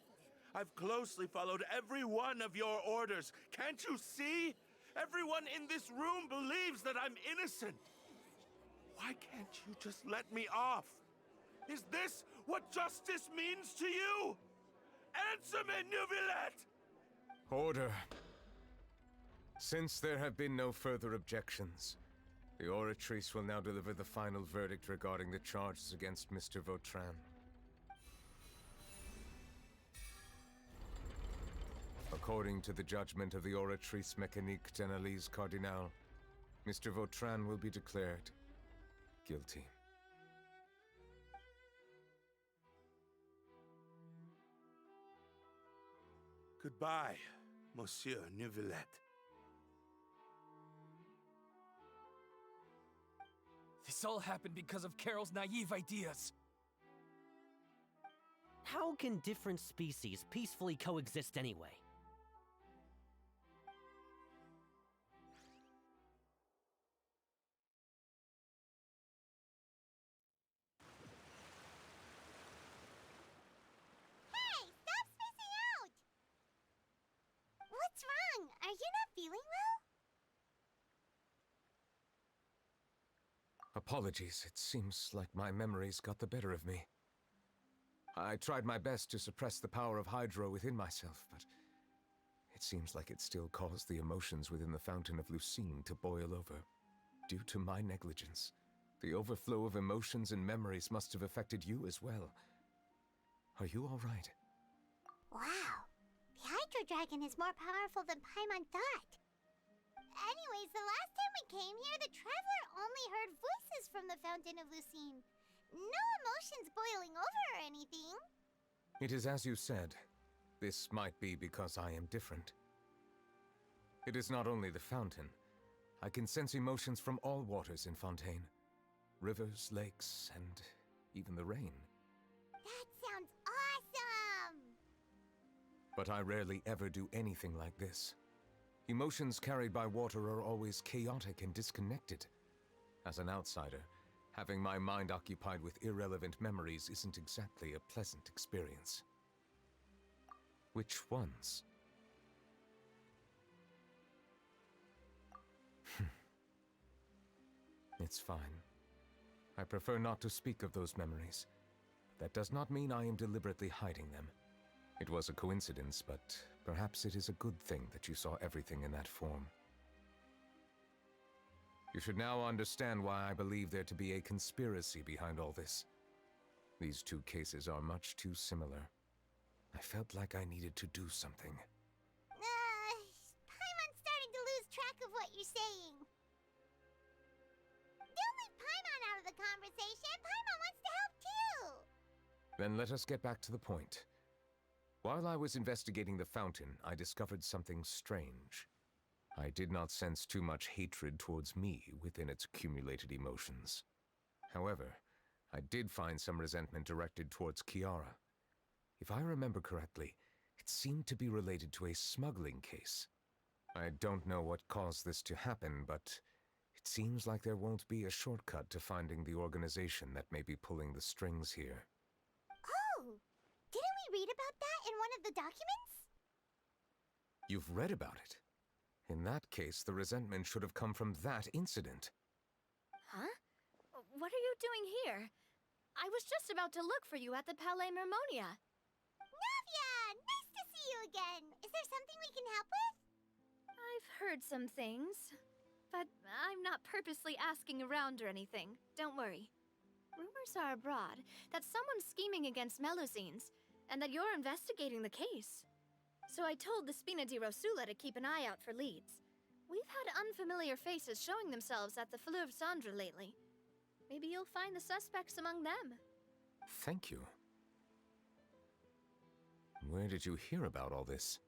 I've closely followed every one of your orders. Can't you see? Everyone in this room believes that I'm innocent. Why can't you just let me off? Is this what justice means to you? Answer me, Neuvillette! Order. Since there have been no further objections, the Oratrice will now deliver the final verdict regarding the charges against Mr. Vautrin. According to the judgment of the Oratrice Mécanique d'Analyse Cardinal, Mr. Vautrin will be declared guilty. Goodbye, Monsieur Neuvillette. This all happened because of Carol's naive ideas. How can different species peacefully coexist anyway? Hey, stop spacing out! What's wrong? Are you not feeling well? Apologies, it seems like my memories got the better of me. I tried my best to suppress the power of Hydro within myself, but it seems like it still caused the emotions within the Fountain of Lucine to boil over. Due to my negligence, the overflow of emotions and memories must have affected you as well. Are you all right? Wow. The Hydro Dragon is more powerful than Paimon thought. Anyways, the last time we came here, the Traveler only heard voices from the Fountain of Lucine. No emotions boiling over or anything. It is as you said. This might be because I am different. It is not only the fountain. I can sense emotions from all waters in Fontaine. Rivers, lakes, and even the rain. That sounds awesome! But I rarely ever do anything like this. Emotions carried by water are always chaotic and disconnected. As an outsider, having my mind occupied with irrelevant memories isn't exactly a pleasant experience. Which ones? It's fine. I prefer not to speak of those memories. That does not mean I am deliberately hiding them. It was a coincidence, but perhaps it is a good thing that you saw everything in that form. You should now understand why I believe there to be a conspiracy behind all this. These two cases are much too similar. I felt like I needed to do something. Paimon's starting to lose track of what you're saying. Don't leave Paimon out of the conversation. Paimon wants to help too. Then let us get back to the point. While I was investigating the fountain, I discovered something strange. I did not sense too much hatred towards me within its accumulated emotions. However, I did find some resentment directed towards Kiara. If I remember correctly, it seemed to be related to a smuggling case. I don't know what caused this to happen, but it seems like there won't be a shortcut to finding the organization that may be pulling the strings here. Oh! Didn't we read about that in one of the documents? You've read about it? In that case, the resentment should have come from that incident. Huh? What are you doing here? I was just about to look for you at the Palais Mermonia. Navia! Nice to see you again! Is there something we can help with? I've heard some things, but I'm not purposely asking around or anything. Don't worry. Rumors are abroad that someone's scheming against Melusines, and that you're investigating the case. So I told the Spina di Rosula to keep an eye out for leads. We've had unfamiliar faces showing themselves at the Fleuve Cendre lately. Maybe you'll find the suspects among them. Thank you. Where did you hear about all this?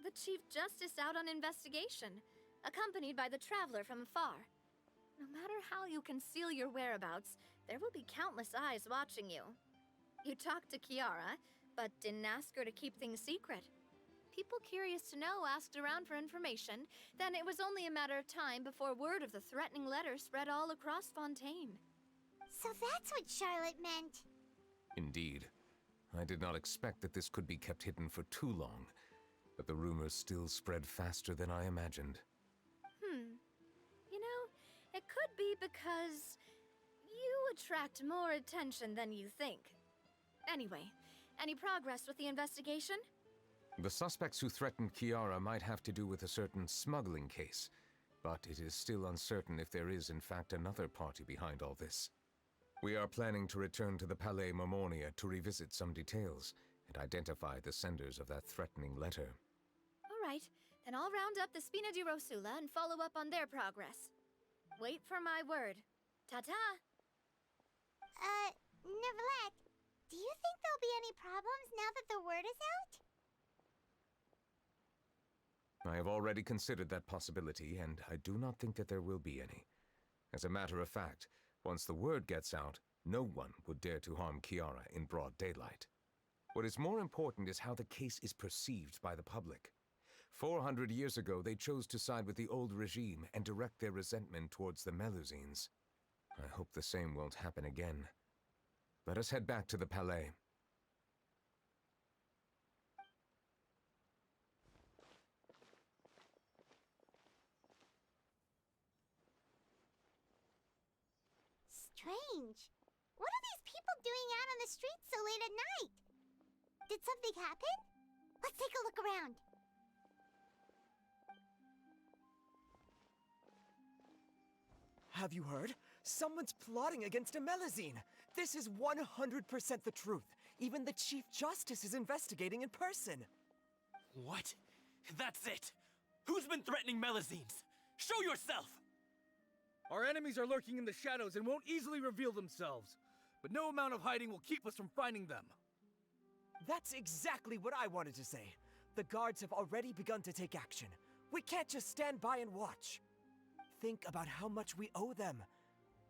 The Chief Justice out on investigation, accompanied by the Traveler from afar. No matter how you conceal your whereabouts, there will be countless eyes watching you. You talked to Kiara, but didn't ask her to keep things secret. People curious to know asked around for information, then it was only a matter of time before word of the threatening letter spread all across Fontaine. So that's what Charlotte meant. Indeed. I did not expect that this could be kept hidden for too long, but the rumors still spread faster than I imagined. You know, it could be because you attract more attention than you think. Anyway, any progress with the investigation? The suspects who threatened Kiara might have to do with a certain smuggling case, but it is still uncertain if there is in fact another party behind all this. We are planning to return to the Palais Mermonia to revisit some details and identify the senders of that threatening letter. All right, then I'll round up the Spina di Rosula and follow up on their progress. Wait for my word. Ta-ta! Neuvillette, do you think there'll be any problems now that the word is out? I have already considered that possibility, and I do not think that there will be any. As a matter of fact, once the word gets out, no one would dare to harm Kiara in broad daylight. What is more important is how the case is perceived by the public. 400 years ago, they chose to side with the old regime and direct their resentment towards the Melusines. I hope the same won't happen again. Let us head back to the Palais. Strange. What are these people doing out on the streets so late at night? Did something happen? Let's take a look around. Have you heard? Someone's plotting against a Melusine. This is 100% the truth. Even the Chief Justice is investigating in person. What? That's it! Who's been threatening Melusines? Show yourself! Our enemies are lurking in the shadows and won't easily reveal themselves. But no amount of hiding will keep us from finding them. That's exactly what I wanted to say. The guards have already begun to take action. We can't just stand by and watch. Think about how much we owe them.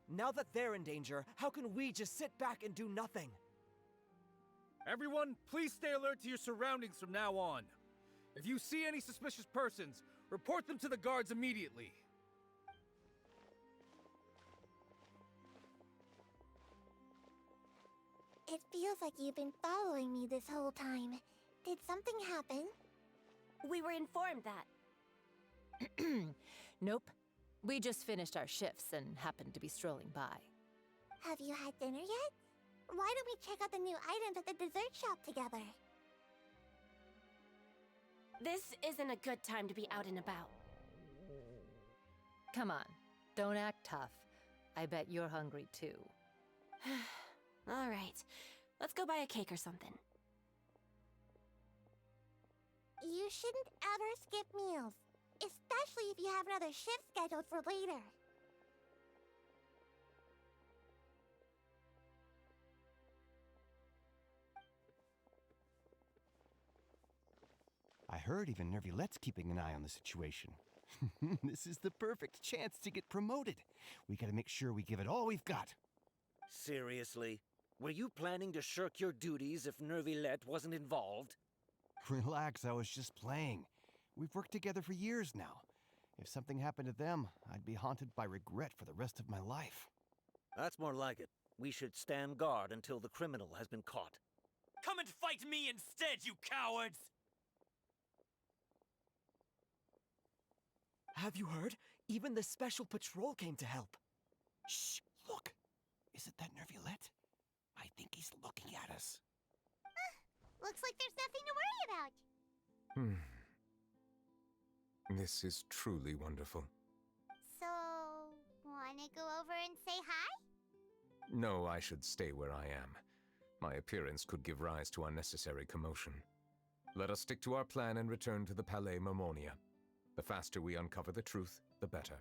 Now that they're in danger, how can we just sit back and do nothing? Everyone, please stay alert to your surroundings from now on. If you see any suspicious persons, report them to the guards immediately. It feels like you've been following me this whole time. Did something happen? We were informed that. Nope. We just finished our shifts and happened to be strolling by. Have you had dinner yet? Why don't we check out the new items at the dessert shop together? This isn't a good time to be out and about. Come on, don't act tough. I bet you're hungry too. All right, let's go buy a cake or something. You shouldn't ever skip meals, especially if you have another shift scheduled for later. I heard even Neuvillette's keeping an eye on the situation. This is the perfect chance to get promoted. We gotta make sure we give it all we've got. Seriously? Were you planning to shirk your duties if Neuvillette wasn't involved? Relax, I was just playing. We've worked together for years now. If something happened to them, I'd be haunted by regret for the rest of my life. That's more like it. We should stand guard until the criminal has been caught. Come and fight me instead, you cowards! Have you heard? Even the Special Patrol came to help. Shh! Look! Isn't that Neuvillette? I think he's looking at us. Looks like there's nothing to worry about. This is truly wonderful. So, wanna go over and say hi? No, I should stay where I am. My appearance could give rise to unnecessary commotion. Let us stick to our plan and return to the Palais Mermonia. The faster we uncover the truth, the better.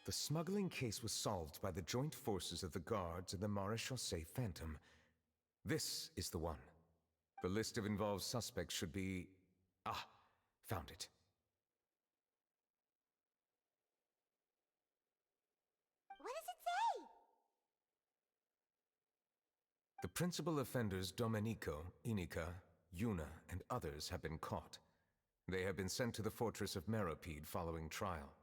The smuggling case was solved by the joint forces of the guards and the Maréchaussée Phantom. This is the one. The list of involved suspects should be... Ah, found it. What does it say? The principal offenders Domenico, Inica, Yuna, and others have been caught. They have been sent to the fortress of Meropide following trial.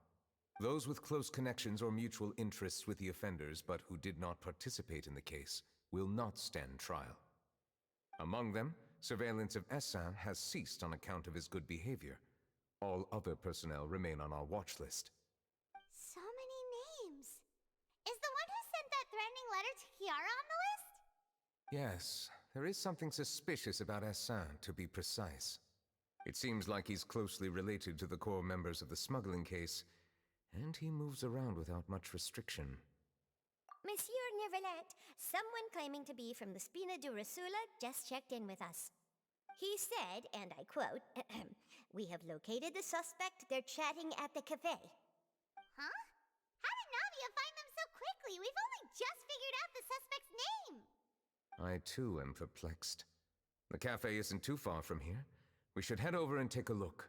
Those with close connections or mutual interests with the offenders but who did not participate in the case will not stand trial. Among them, surveillance of Essin has ceased on account of his good behavior. All other personnel remain on our watch list. So many names. Is the one who sent that threatening letter to Kiara on the list? Yes, there is something suspicious about Essin, to be precise. It seems like he's closely related to the core members of the smuggling case, and he moves around without much restriction. Monsieur Neuvillette, someone claiming to be from the Spina Durasula just checked in with us. He said, and I quote, "We have located the suspect. They're chatting at the cafe." Huh? How did Navia find them so quickly? We've only just figured out the suspect's name. I too am perplexed. The cafe isn't too far from here. We should head over and take a look.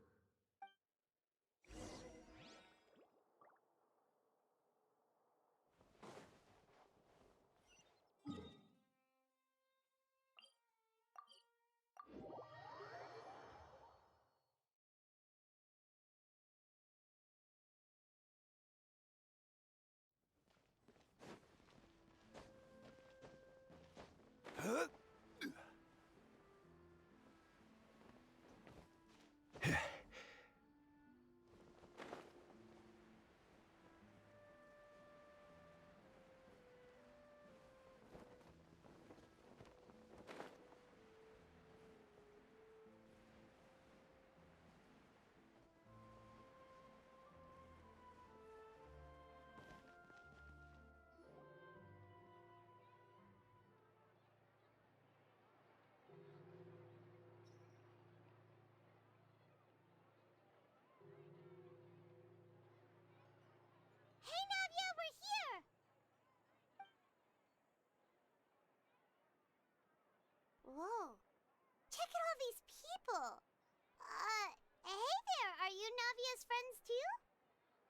you Navia's friends too?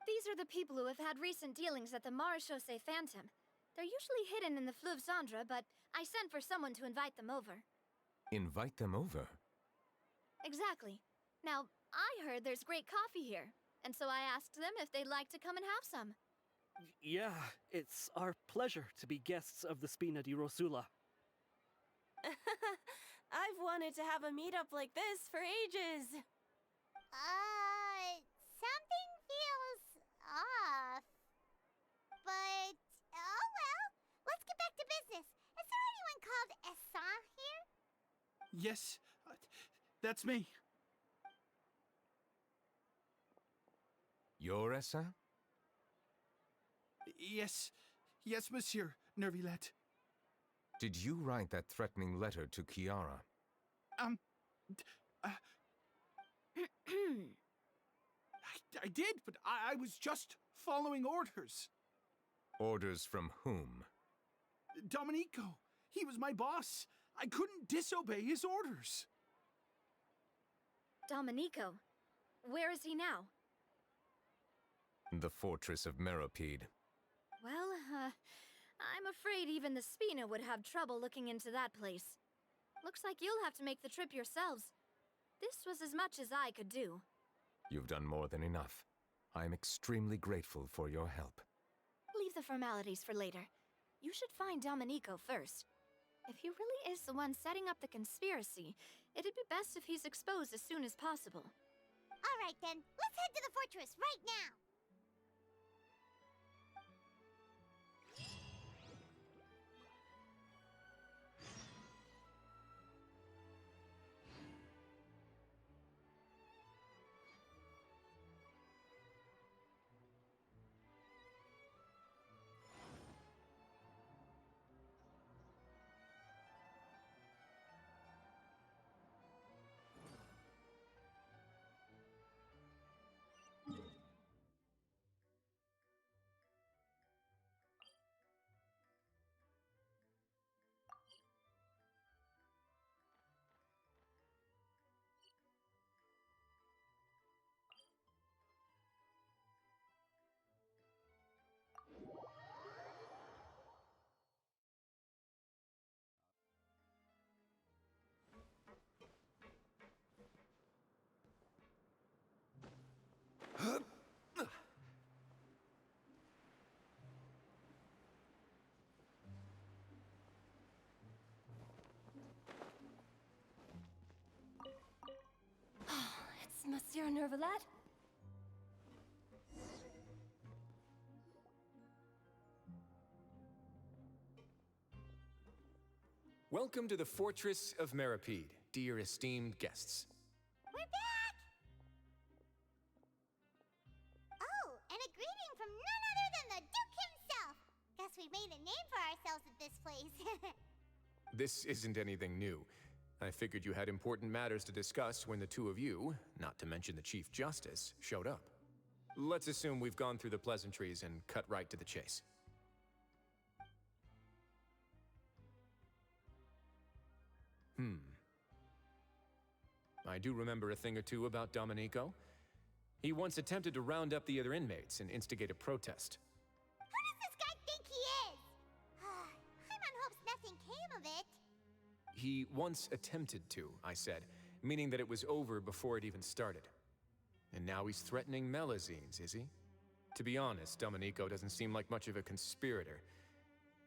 These are the people who have had recent dealings at the Marechaussee Phantom. They're usually hidden in the Fleuve Cendre, but I sent for someone to invite them over. Invite them over? Exactly. Now, I heard there's great coffee here, and so I asked them if they'd like to come and have some. Yeah, it's our pleasure to be guests of the Spina di Rosula. I've wanted to have a meetup like this for ages. Something feels off. But, oh well. Let's get back to business. Is there anyone called Essan here? Yes, that's me. You're Essa? Yes, Monsieur Neuvillette. Did you write that threatening letter to Kiara? I did, but I was just following orders. Orders from whom? Domenico. He was my boss. I couldn't disobey his orders. Domenico? Where is he now? The fortress of Meropide. Well, I'm afraid even the Spina would have trouble looking into that place. Looks like you'll have to make the trip yourselves. This was as much as I could do. You've done more than enough. I am extremely grateful for your help. Leave the formalities for later. You should find Domenico first. If he really is the one setting up the conspiracy, it'd be best if he's exposed as soon as possible. All right then, let's head to the fortress right now. It's Monsieur Neuvillette? Welcome to the Fortress of Meropide, dear esteemed guests. We're back! Oh, and a greeting from none other than the Duke himself! Guess we've made a name for ourselves at this place. This isn't anything new. I figured you had important matters to discuss when the two of you, not to mention the Chief Justice, showed up. Let's assume we've gone through the pleasantries and cut right to the chase. I do remember a thing or two about Domenico. He once attempted to round up the other inmates and instigate a protest. Who does this guy think he is? Paimon hopes nothing came of it. He once attempted to, I said, meaning that it was over before it even started. And now he's threatening Melazines, is he? To be honest, Domenico doesn't seem like much of a conspirator.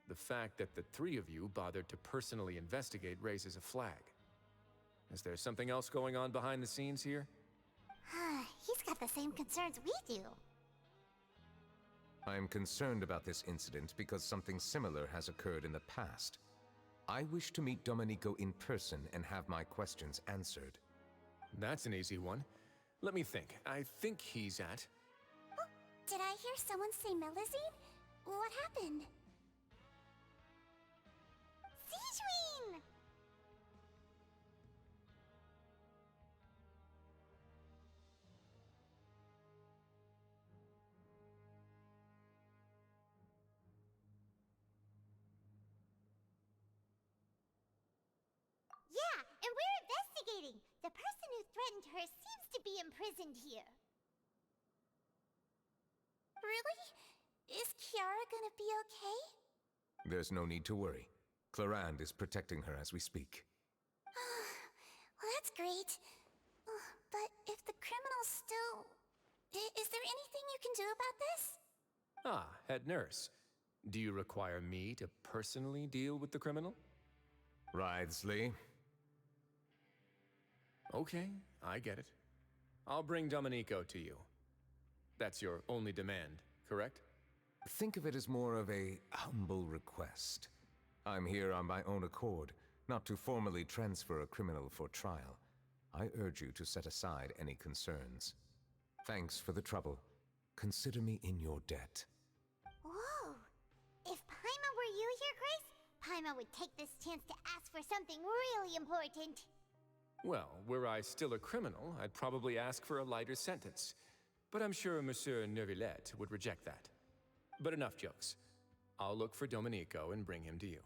The fact that the three of you bothered to personally investigate raises a flag. Is there something else going on behind the scenes here? He's got the same concerns we do. I am concerned about this incident because something similar has occurred in the past. I wish to meet Domenico in person and have my questions answered. That's an easy one. Let me think. I think he's at... Oh, did I hear someone say Melazine? What happened? Siegeween! Yeah, and we're investigating. The person who threatened her seems to be imprisoned here. Really? Is Kiara gonna be okay? There's no need to worry. Clarande is protecting her as we speak. Well, that's great. But if the criminal's still... Is there anything you can do about this? Ah, head nurse. Do you require me to personally deal with the criminal? Wriothesley. Okay, I get it. I'll bring Domenico to you. That's your only demand, correct? Think of it as more of a humble request. I'm here on my own accord, not to formally transfer a criminal for trial. I urge you to set aside any concerns. Thanks for the trouble. Consider me in your debt. Whoa! If Paimon were you here, Grace, Paimon would take this chance to ask for something really important. Well, were I still a criminal, I'd probably ask for a lighter sentence. But I'm sure Monsieur Neuvillette would reject that. But enough jokes. I'll look for Domenico and bring him to you.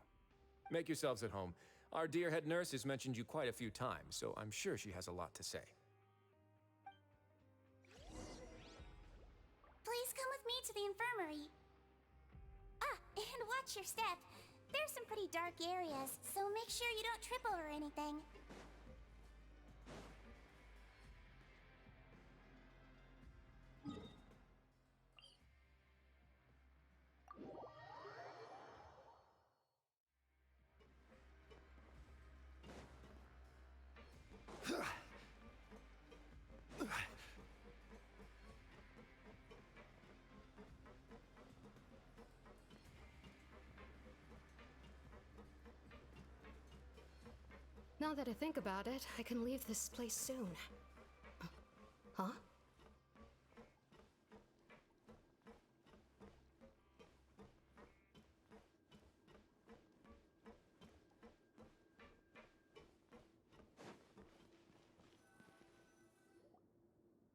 Make yourselves at home. Our dear head nurse has mentioned you quite a few times, so I'm sure she has a lot to say. Please come with me to the infirmary. Ah, and watch your step. There's some pretty dark areas, so make sure you don't trip over anything. Now that I think about it, I can leave this place soon. Huh?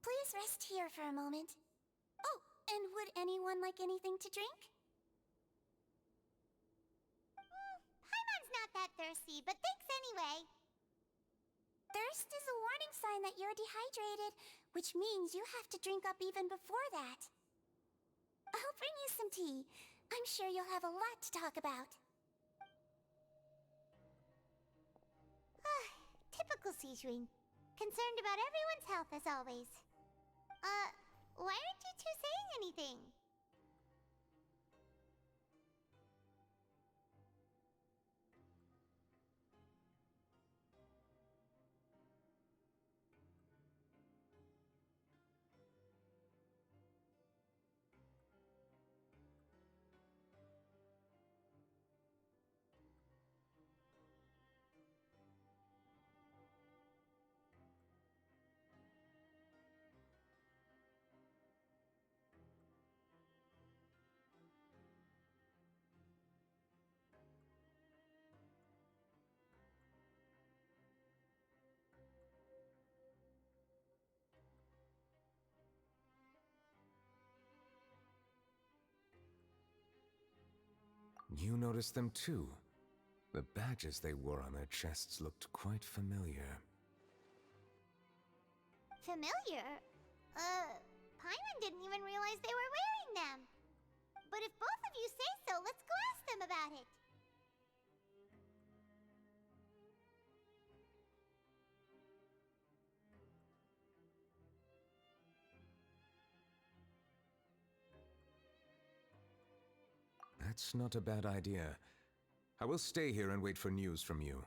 Please rest here for a moment. Oh, and would anyone like anything to drink? Paimon's not that thirsty, but thanks anyway. Thirst is a warning sign that you're dehydrated, which means you have to drink up even before that. I'll bring you some tea. I'm sure you'll have a lot to talk about. Typical Sijun. Concerned about everyone's health as always. Why aren't you two saying anything? You noticed them too. The badges they wore on their chests looked quite familiar. Familiar? Paimon didn't even realize they were wearing them. But if both of you say so, let's go ask them about it. That's not a bad idea. I will stay here and wait for news from you.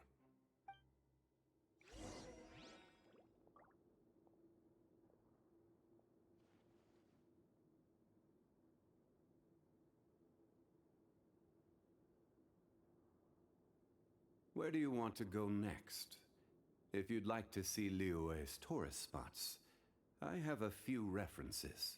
Where do you want to go next? If you'd like to see Liyue's tourist spots, I have a few references.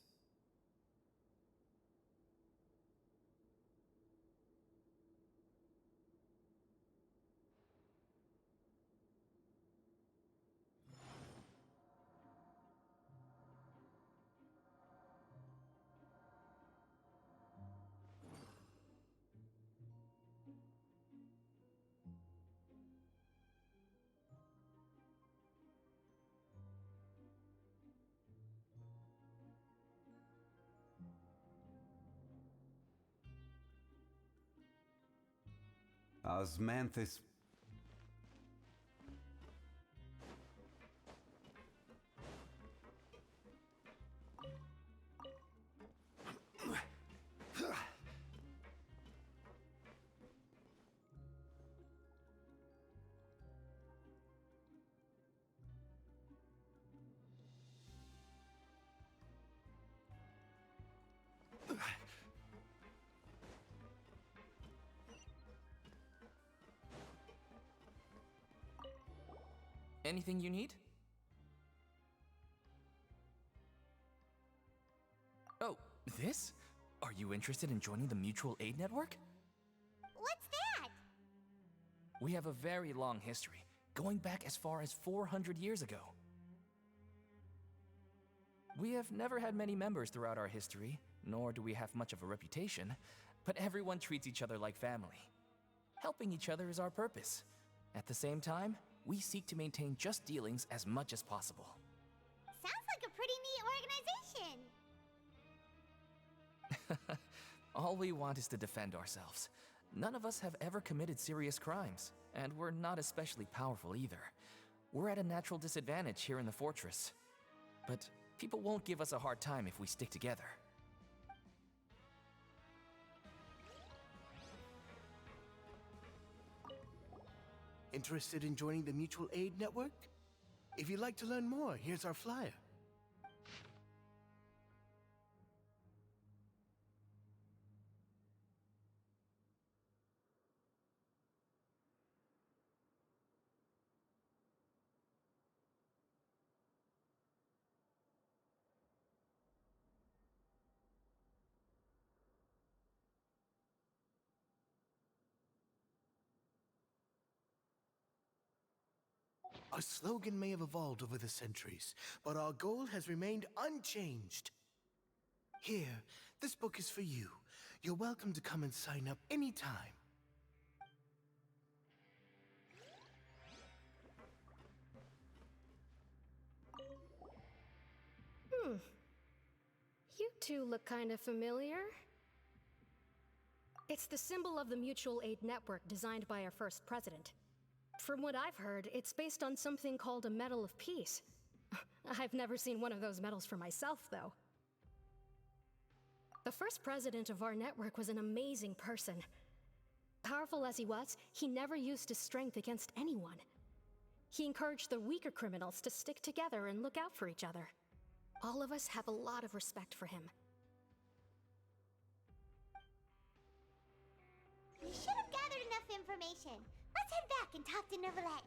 Osmanthus. Anything you need? Oh, this? Are you interested in joining the Mutual Aid Network? What's that? We have a very long history, going back as far as 400 years ago. We have never had many members throughout our history, nor do we have much of a reputation, but everyone treats each other like family. Helping each other is our purpose. At the same time, we seek to maintain just dealings as much as possible. Sounds like a pretty neat organization. All we want is to defend ourselves. None of us have ever committed serious crimes, and we're not especially powerful either. We're at a natural disadvantage here in the fortress. But people won't give us a hard time if we stick together. Interested in joining the Mutual Aid Network? If you'd like to learn more, here's our flyer. Our slogan may have evolved over the centuries, but our goal has remained unchanged. Here, this book is for you. You're welcome to come and sign up anytime. You two look kind of familiar. It's the symbol of the Mutual Aid Network designed by our first president. From what I've heard, it's based on something called a Medal of Peace. I've never seen one of those medals for myself, though. The first president of our network was an amazing person. Powerful as he was, he never used his strength against anyone. He encouraged the weaker criminals to stick together and look out for each other. All of us have a lot of respect for him. We should have gathered enough information. Let's head back and talk to Neuvillette.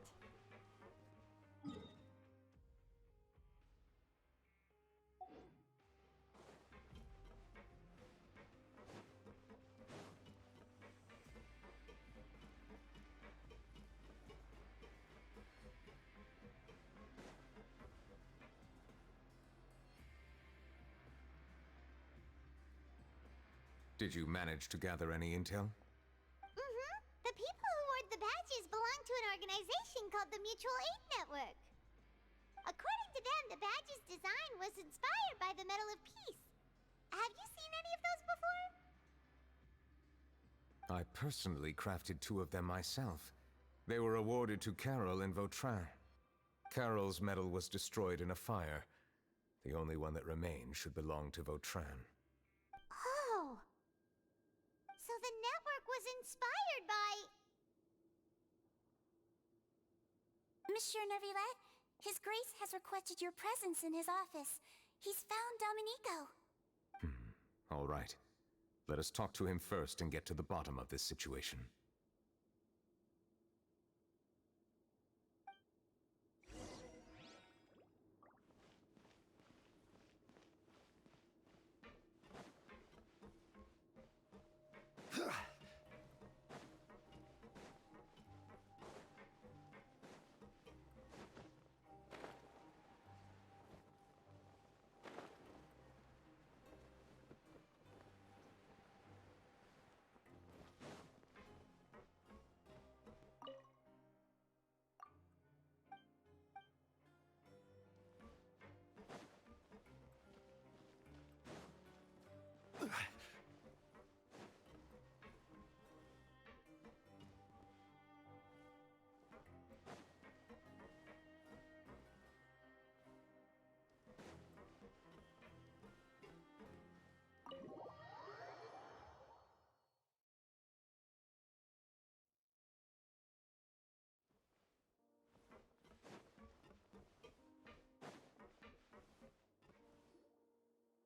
Did you manage to gather any intel? The people who wore the badges belong to an organization called the Mutual Aid Network. According to them, the badge's design was inspired by the Medal of Peace. Have you seen any of those before? I personally crafted 2 of them myself. They were awarded to Carol and Vautrin. Carol's medal was destroyed in a fire. The only one that remained should belong to Vautrin. Oh! So the network was inspired by... Monsieur Neuvillette, His Grace has requested your presence in his office. He's found Domenico. All right. Let us talk to him first and get to the bottom of this situation.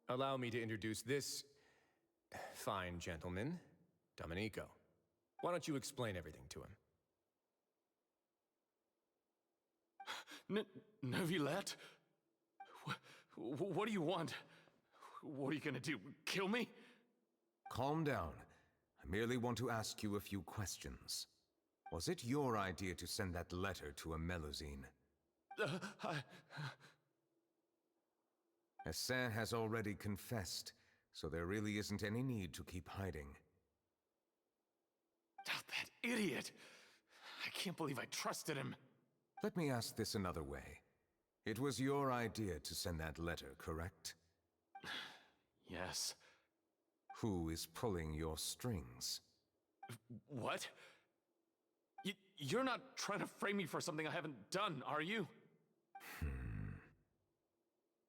Allow me to introduce this fine gentleman, Domenico. Why don't you explain everything to him? Neuvillette? What do you want? What are you gonna do? Kill me? Calm down. I merely want to ask you a few questions. Was it your idea to send that letter to a Melusine? Hassan has already confessed, so there really isn't any need to keep hiding. That idiot! I can't believe I trusted him. Let me ask this another way. It was your idea to send that letter, correct? Yes. Who is pulling your strings? What? You're not trying to frame me for something I haven't done, are you?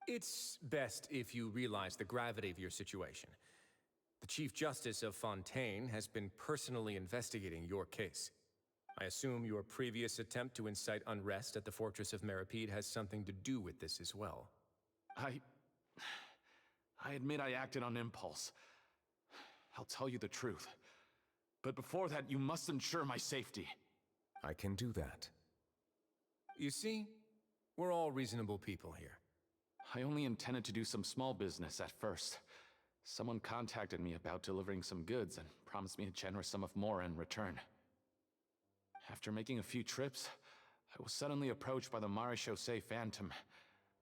It's best if you realize the gravity of your situation. The Chief Justice of Fontaine has been personally investigating your case. I assume your previous attempt to incite unrest at the Fortress of Meripede has something to do with this as well. I admit I acted on impulse. I'll tell you the truth. But before that, you must ensure my safety. I can do that. You see, we're all reasonable people here. I only intended to do some small business at first. Someone contacted me about delivering some goods and promised me a generous sum of more in return. After making a few trips, I was suddenly approached by the Marechaussee Phantom.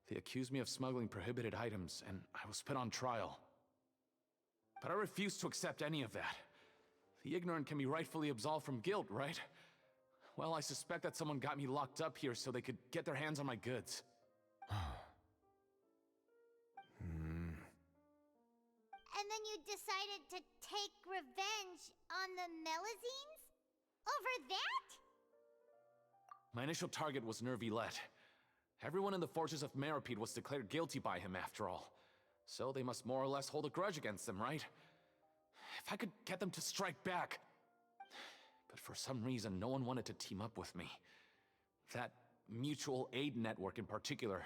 They accused me of smuggling prohibited items, and I was put on trial. But I refused to accept any of that. The ignorant can be rightfully absolved from guilt, right? Well, I suspect that someone got me locked up here so they could get their hands on my goods. And then you decided to take revenge on the Melusines? Over that? My initial target was Neuvillette. Everyone in the Fortress of Meripede was declared guilty by him, after all. So they must more or less hold a grudge against him, right? If I could get them to strike back... But for some reason, no one wanted to team up with me. That mutual aid network in particular.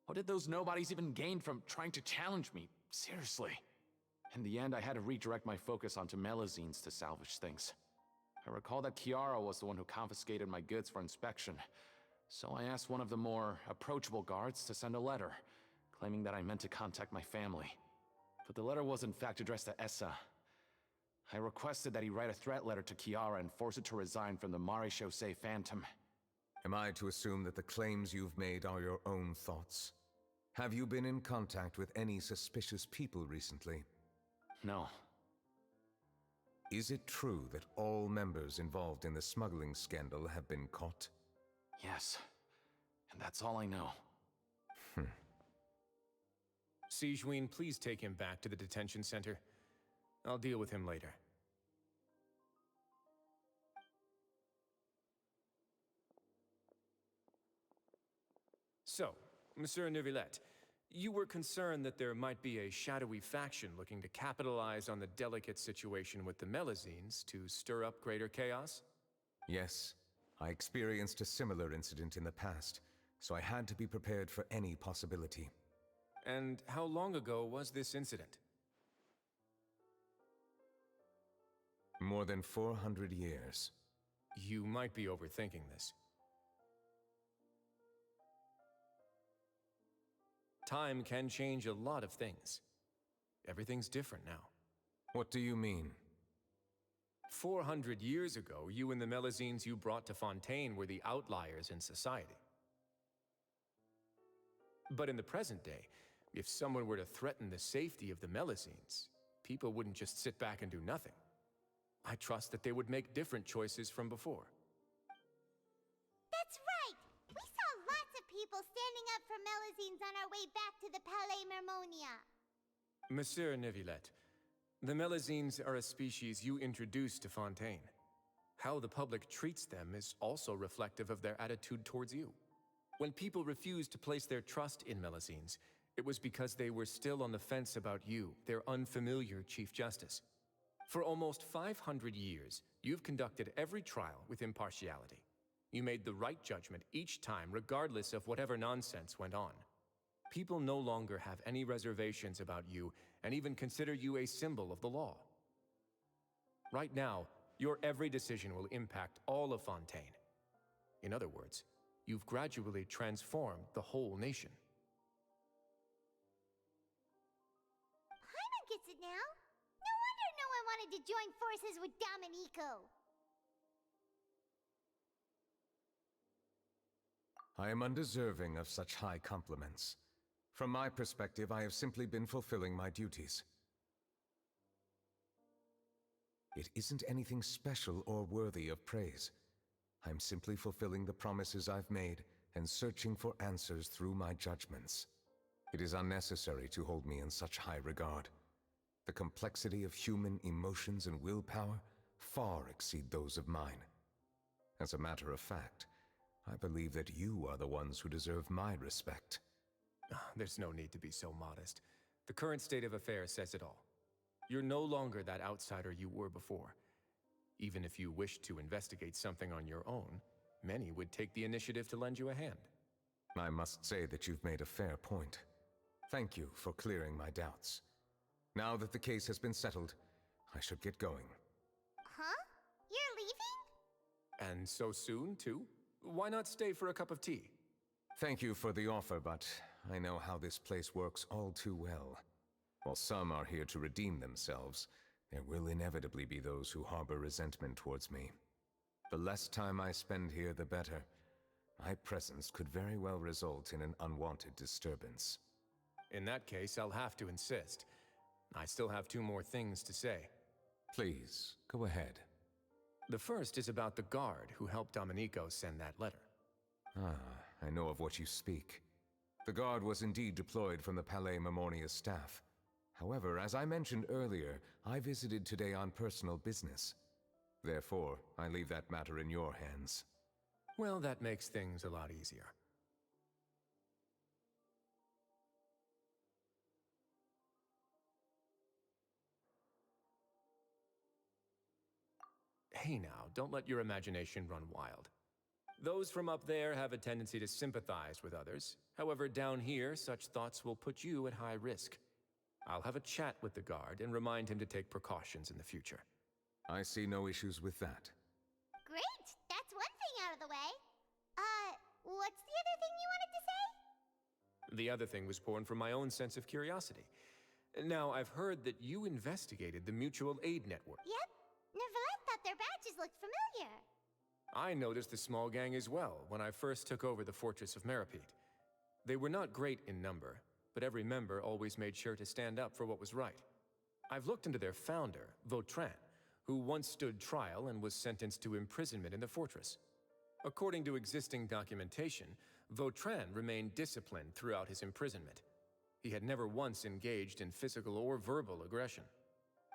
What did those nobodies even gain from trying to challenge me? Seriously. In the end, I had to redirect my focus onto Melusines to salvage things. I recall that Chiara was the one who confiscated my goods for inspection, so I asked one of the more approachable guards to send a letter, claiming that I meant to contact my family. But the letter was in fact addressed to Essa. I requested that he write a threat letter to Chiara and force her to resign from the Marechaussee Phantom. Am I to assume that the claims you've made are your own thoughts? Have you been in contact with any suspicious people recently? No. Is it true that all members involved in the smuggling scandal have been caught? Yes. And that's all I know. Sigewinne, please take him back to the detention center. I'll deal with him later. So, Monsieur Neuvillette, you were concerned that there might be a shadowy faction looking to capitalize on the delicate situation with the Melusines to stir up greater chaos? Yes. I experienced a similar incident in the past, so I had to be prepared for any possibility. And how long ago was this incident? More than 400 years. You might be overthinking this. Time can change a lot of things. Everything's different now. What do you mean? 400 years ago, you and the Melusines you brought to Fontaine were the outliers in society. But in the present day, if someone were to threaten the safety of the Melusines, people wouldn't just sit back and do nothing. I trust that they would make different choices from before. That's right! We saw lots of people standing up for Melusines on our way back to the Palais Mermonia. Monsieur Neuvillette, the Melusines are a species you introduced to Fontaine. How the public treats them is also reflective of their attitude towards you. When people refused to place their trust in Melusines, it was because they were still on the fence about you, their unfamiliar Chief Justice. For almost 500 years, you've conducted every trial with impartiality. You made the right judgment each time, regardless of whatever nonsense went on. People no longer have any reservations about you and even consider you a symbol of the law. Right now, your every decision will impact all of Fontaine. In other words, you've gradually transformed the whole nation. Paimon gets it now. No wonder no one wanted to join forces with Domenico. I am undeserving of such high compliments. From my perspective, I have simply been fulfilling my duties. It isn't anything special or worthy of praise. I'm simply fulfilling the promises I've made and searching for answers through my judgments. It is unnecessary to hold me in such high regard. The complexity of human emotions and willpower far exceed those of mine. As a matter of fact, I believe that you are the ones who deserve my respect. There's no need to be so modest. The current state of affairs says it all. You're no longer that outsider you were before. Even if you wished to investigate something on your own, many would take the initiative to lend you a hand. I must say that you've made a fair point. Thank you for clearing my doubts. Now that the case has been settled, I should get going. Huh? You're leaving? And so soon, too? Why not stay for a cup of tea? Thank you for the offer, but I know how this place works all too well. While some are here to redeem themselves, there will inevitably be those who harbor resentment towards me. The less time I spend here, the better. My presence could very well result in an unwanted disturbance. In that case, I'll have to insist. I still have 2 more things to say. Please, go ahead. The first is about the guard who helped Domenico send that letter. I know of what you speak. The guard was indeed deployed from the Palais Memornia's staff. However, as I mentioned earlier, I visited today on personal business. Therefore, I leave that matter in your hands. Well, that makes things a lot easier. Hey now, don't let your imagination run wild. Those from up there have a tendency to sympathize with others. However, down here, such thoughts will put you at high risk. I'll have a chat with the guard and remind him to take precautions in the future. I see no issues with that. Great! That's one thing out of the way. What's the other thing you wanted to say? The other thing was born from my own sense of curiosity. Now, I've heard that you investigated the Mutual Aid Network. Yep. Neuvillette thought their badges looked familiar. I noticed the small gang as well when I first took over the Fortress of Meripede. They were not great in number, but every member always made sure to stand up for what was right. I've looked into their founder, Vautrin, who once stood trial and was sentenced to imprisonment in the fortress. According to existing documentation, Vautrin remained disciplined throughout his imprisonment. He had never once engaged in physical or verbal aggression.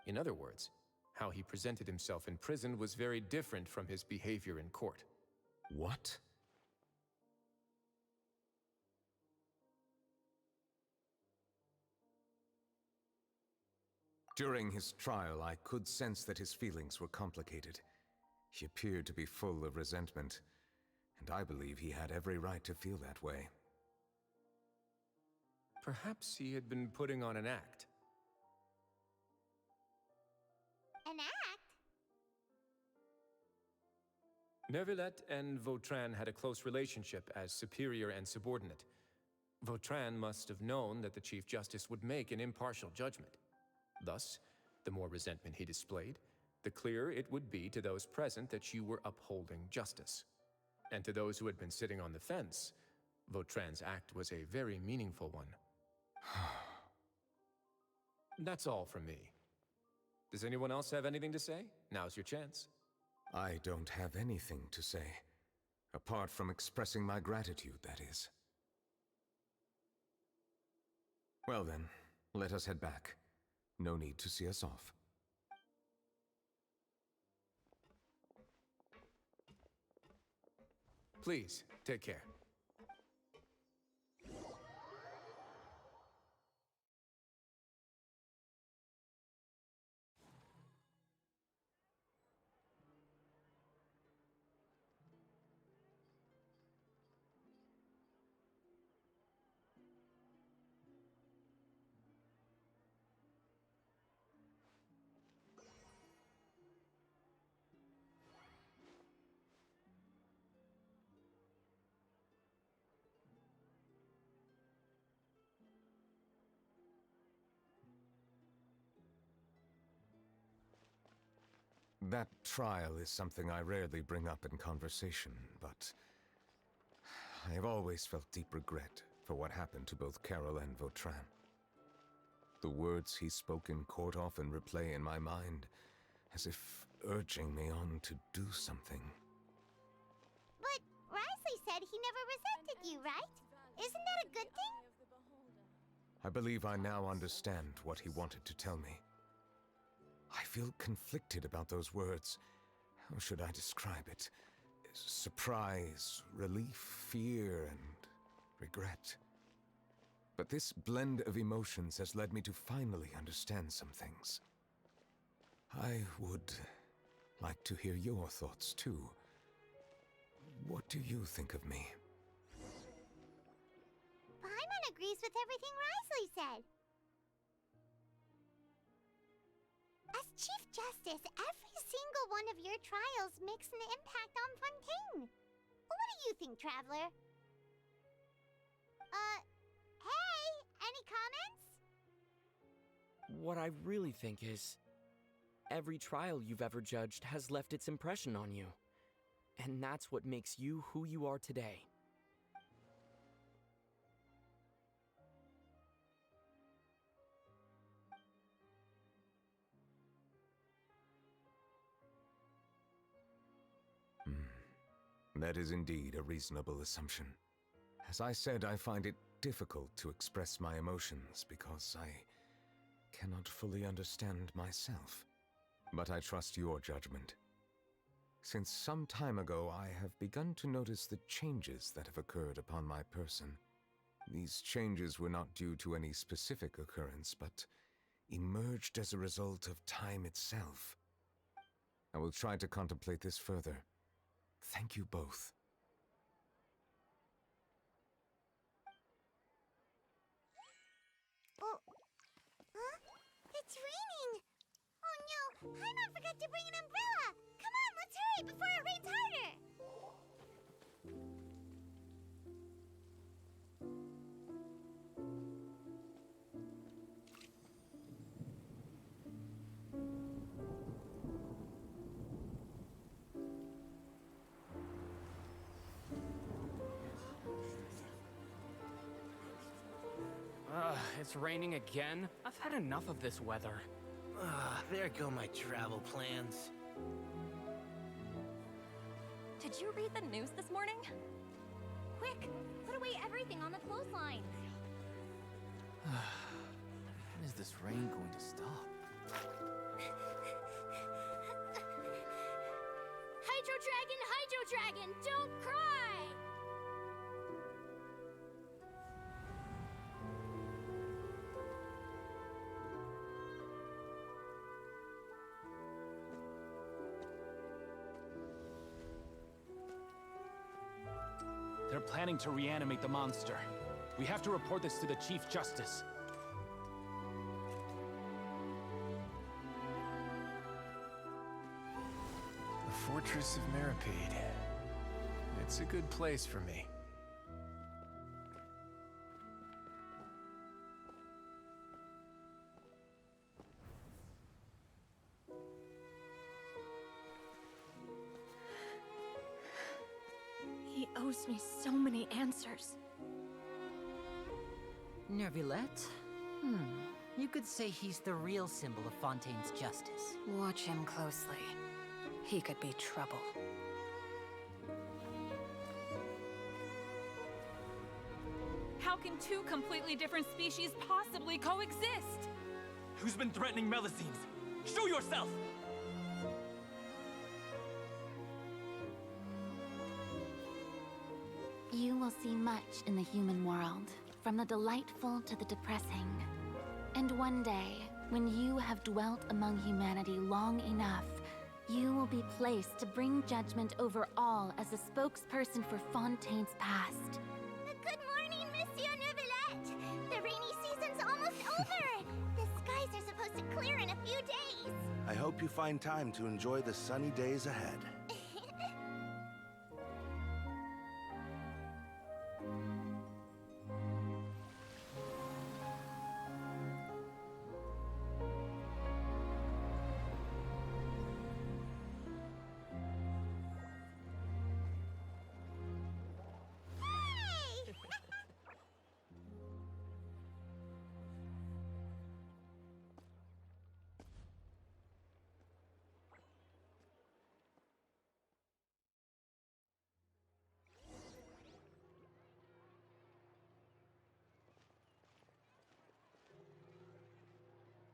In other words, how he presented himself in prison was very different from his behavior in court. What? During his trial, I could sense that his feelings were complicated. He appeared to be full of resentment, and I believe he had every right to feel that way. Perhaps he had been putting on an act. An act? Neuvillette and Vautrin had a close relationship as superior and subordinate. Vautrin must have known that the Chief Justice would make an impartial judgment. Thus, the more resentment he displayed, the clearer it would be to those present that you were upholding justice. And to those who had been sitting on the fence, Vautrin's act was a very meaningful one. That's all from me. Does anyone else have anything to say? Now's your chance. I don't have anything to say. Apart from expressing my gratitude, that is. Well then, let us head back. No need to see us off. Please, take care. That trial is something I rarely bring up in conversation, but I have always felt deep regret for what happened to both Carol and Vautrin. The words he spoke in court often replay in my mind, as if urging me on to do something. But Risley said he never resented you, right? Isn't that a good thing? I believe I now understand what he wanted to tell me. I feel conflicted about those words. How should I describe it? Surprise, relief, fear, and regret. But this blend of emotions has led me to finally understand some things. I would like to hear your thoughts, too. What do you think of me? Paimon agrees with everything Risley said. As Chief Justice, every single one of your trials makes an impact on Fontaine. What do you think, Traveler? Hey, any comments? What I really think is, every trial you've ever judged has left its impression on you. And that's what makes you who you are today. That is indeed a reasonable assumption. As I said, I find it difficult to express my emotions because I cannot fully understand myself. But I trust your judgment. Since some time ago, I have begun to notice the changes that have occurred upon my person. These changes were not due to any specific occurrence, but emerged as a result of time itself. I will try to contemplate this further. Thank you both. Oh, huh? It's raining! Oh no, Paimon forgot to bring an umbrella! Come on, let's hurry before it rains harder! It's raining again? I've had enough of this weather. There go my travel plans. Did you read the news this morning? Quick, put away everything on the clothesline. When is this rain going to stop? Hydro Dragon, don't cry! They're planning to reanimate the monster. We have to report this to the Chief Justice. The Fortress of Meripede. It's a good place for me. He owes me so many answers. Neuvillette? You could say he's the real symbol of Fontaine's justice. Watch him closely. He could be trouble. How can two completely different species possibly coexist? Who's been threatening Melusines? Show yourself! You will see much in the human world, from the delightful to the depressing. And one day, when you have dwelt among humanity long enough, you will be placed to bring judgment over all as a spokesperson for Fontaine's past. Good morning, Monsieur Neuvillette! The rainy season's almost over! The skies are supposed to clear in a few days! I hope you find time to enjoy the sunny days ahead.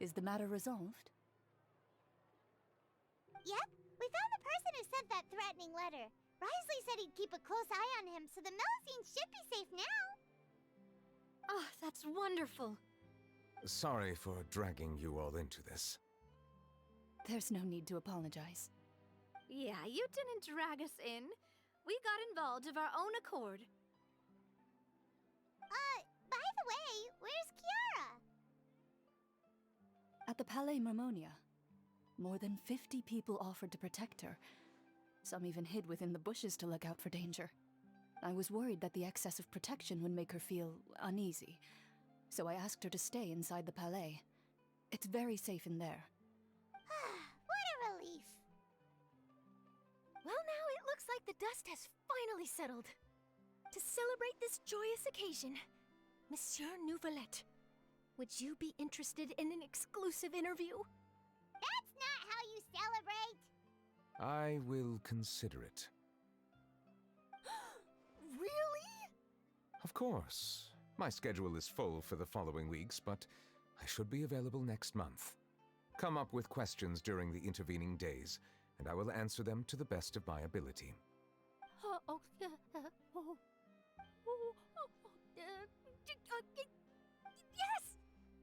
Is the matter resolved? Yep, we found the person who sent that threatening letter. Risley said he'd keep a close eye on him, so the Melusines should be safe now. Oh, that's wonderful. Sorry for dragging you all into this. There's no need to apologize. Yeah, you didn't drag us in. We got involved of our own accord. By the way, where's Kiara? At the Palais Mermonia, more than 50 people offered to protect her. Some even hid within the bushes to look out for danger. I was worried that the excess of protection would make her feel uneasy, so I asked her to stay inside the Palais. It's very safe in there. What a relief. Well, now it looks like the dust has finally settled. To celebrate this joyous occasion, Monsieur Neuvillette, would you be interested in an exclusive interview? That's not how you celebrate. I will consider it. Really? Of course. My schedule is full for the following weeks, but I should be available next month. Come up with questions during the intervening days, and I will answer them to the best of my ability. Yes!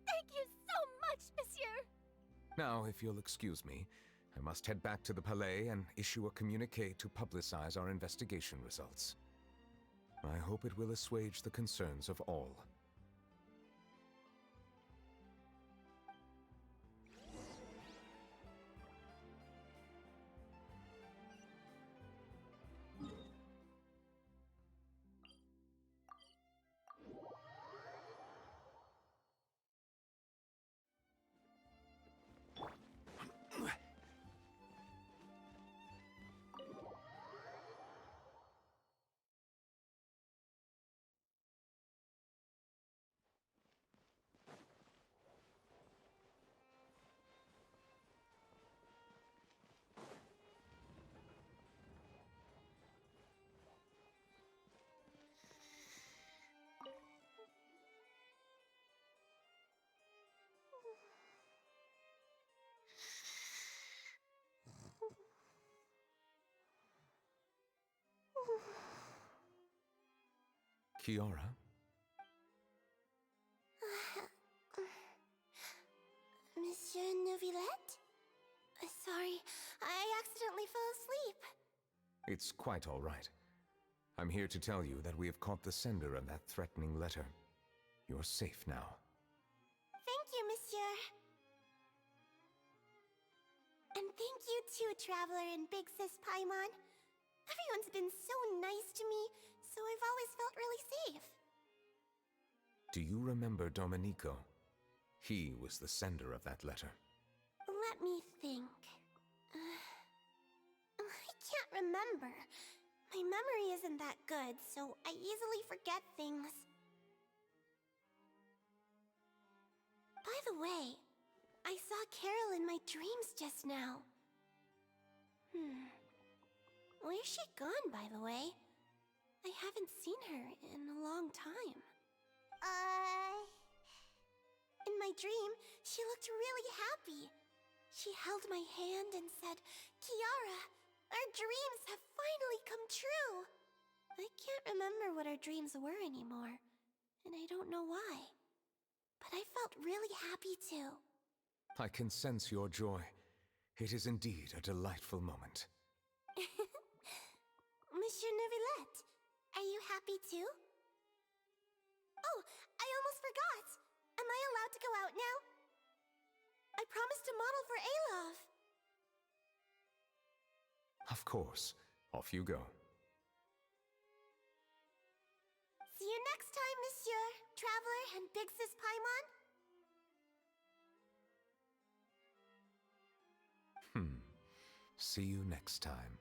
Thank you so much, Monsieur! Now, if you'll excuse me, I must head back to the Palais and issue a communique to publicize our investigation results. I hope it will assuage the concerns of all. Kiara? Monsieur Neuvillette? Sorry, I accidentally fell asleep. It's quite all right. I'm here to tell you that we have caught the sender of that threatening letter. You're safe now. Thank you, Monsieur. And thank you too, Traveler and Big Sis Paimon. Everyone's been so nice to me, so I've always felt really safe. Do you remember Domenico? He was the sender of that letter. Let me think. I can't remember. My memory isn't that good, so I easily forget things. By the way, I saw Carol in my dreams just now. Where's she gone, by the way? I haven't seen her in a long time. In my dream, she looked really happy. She held my hand and said, "Kiara, our dreams have finally come true." I can't remember what our dreams were anymore, and I don't know why. But I felt really happy too. I can sense your joy. It is indeed a delightful moment. Monsieur Neuvillette, are you happy too? Oh, I almost forgot! Am I allowed to go out now? I promised to model for Alov. Of course. Off you go. See you next time, Monsieur, Traveler, and Big Sis Paimon. See you next time.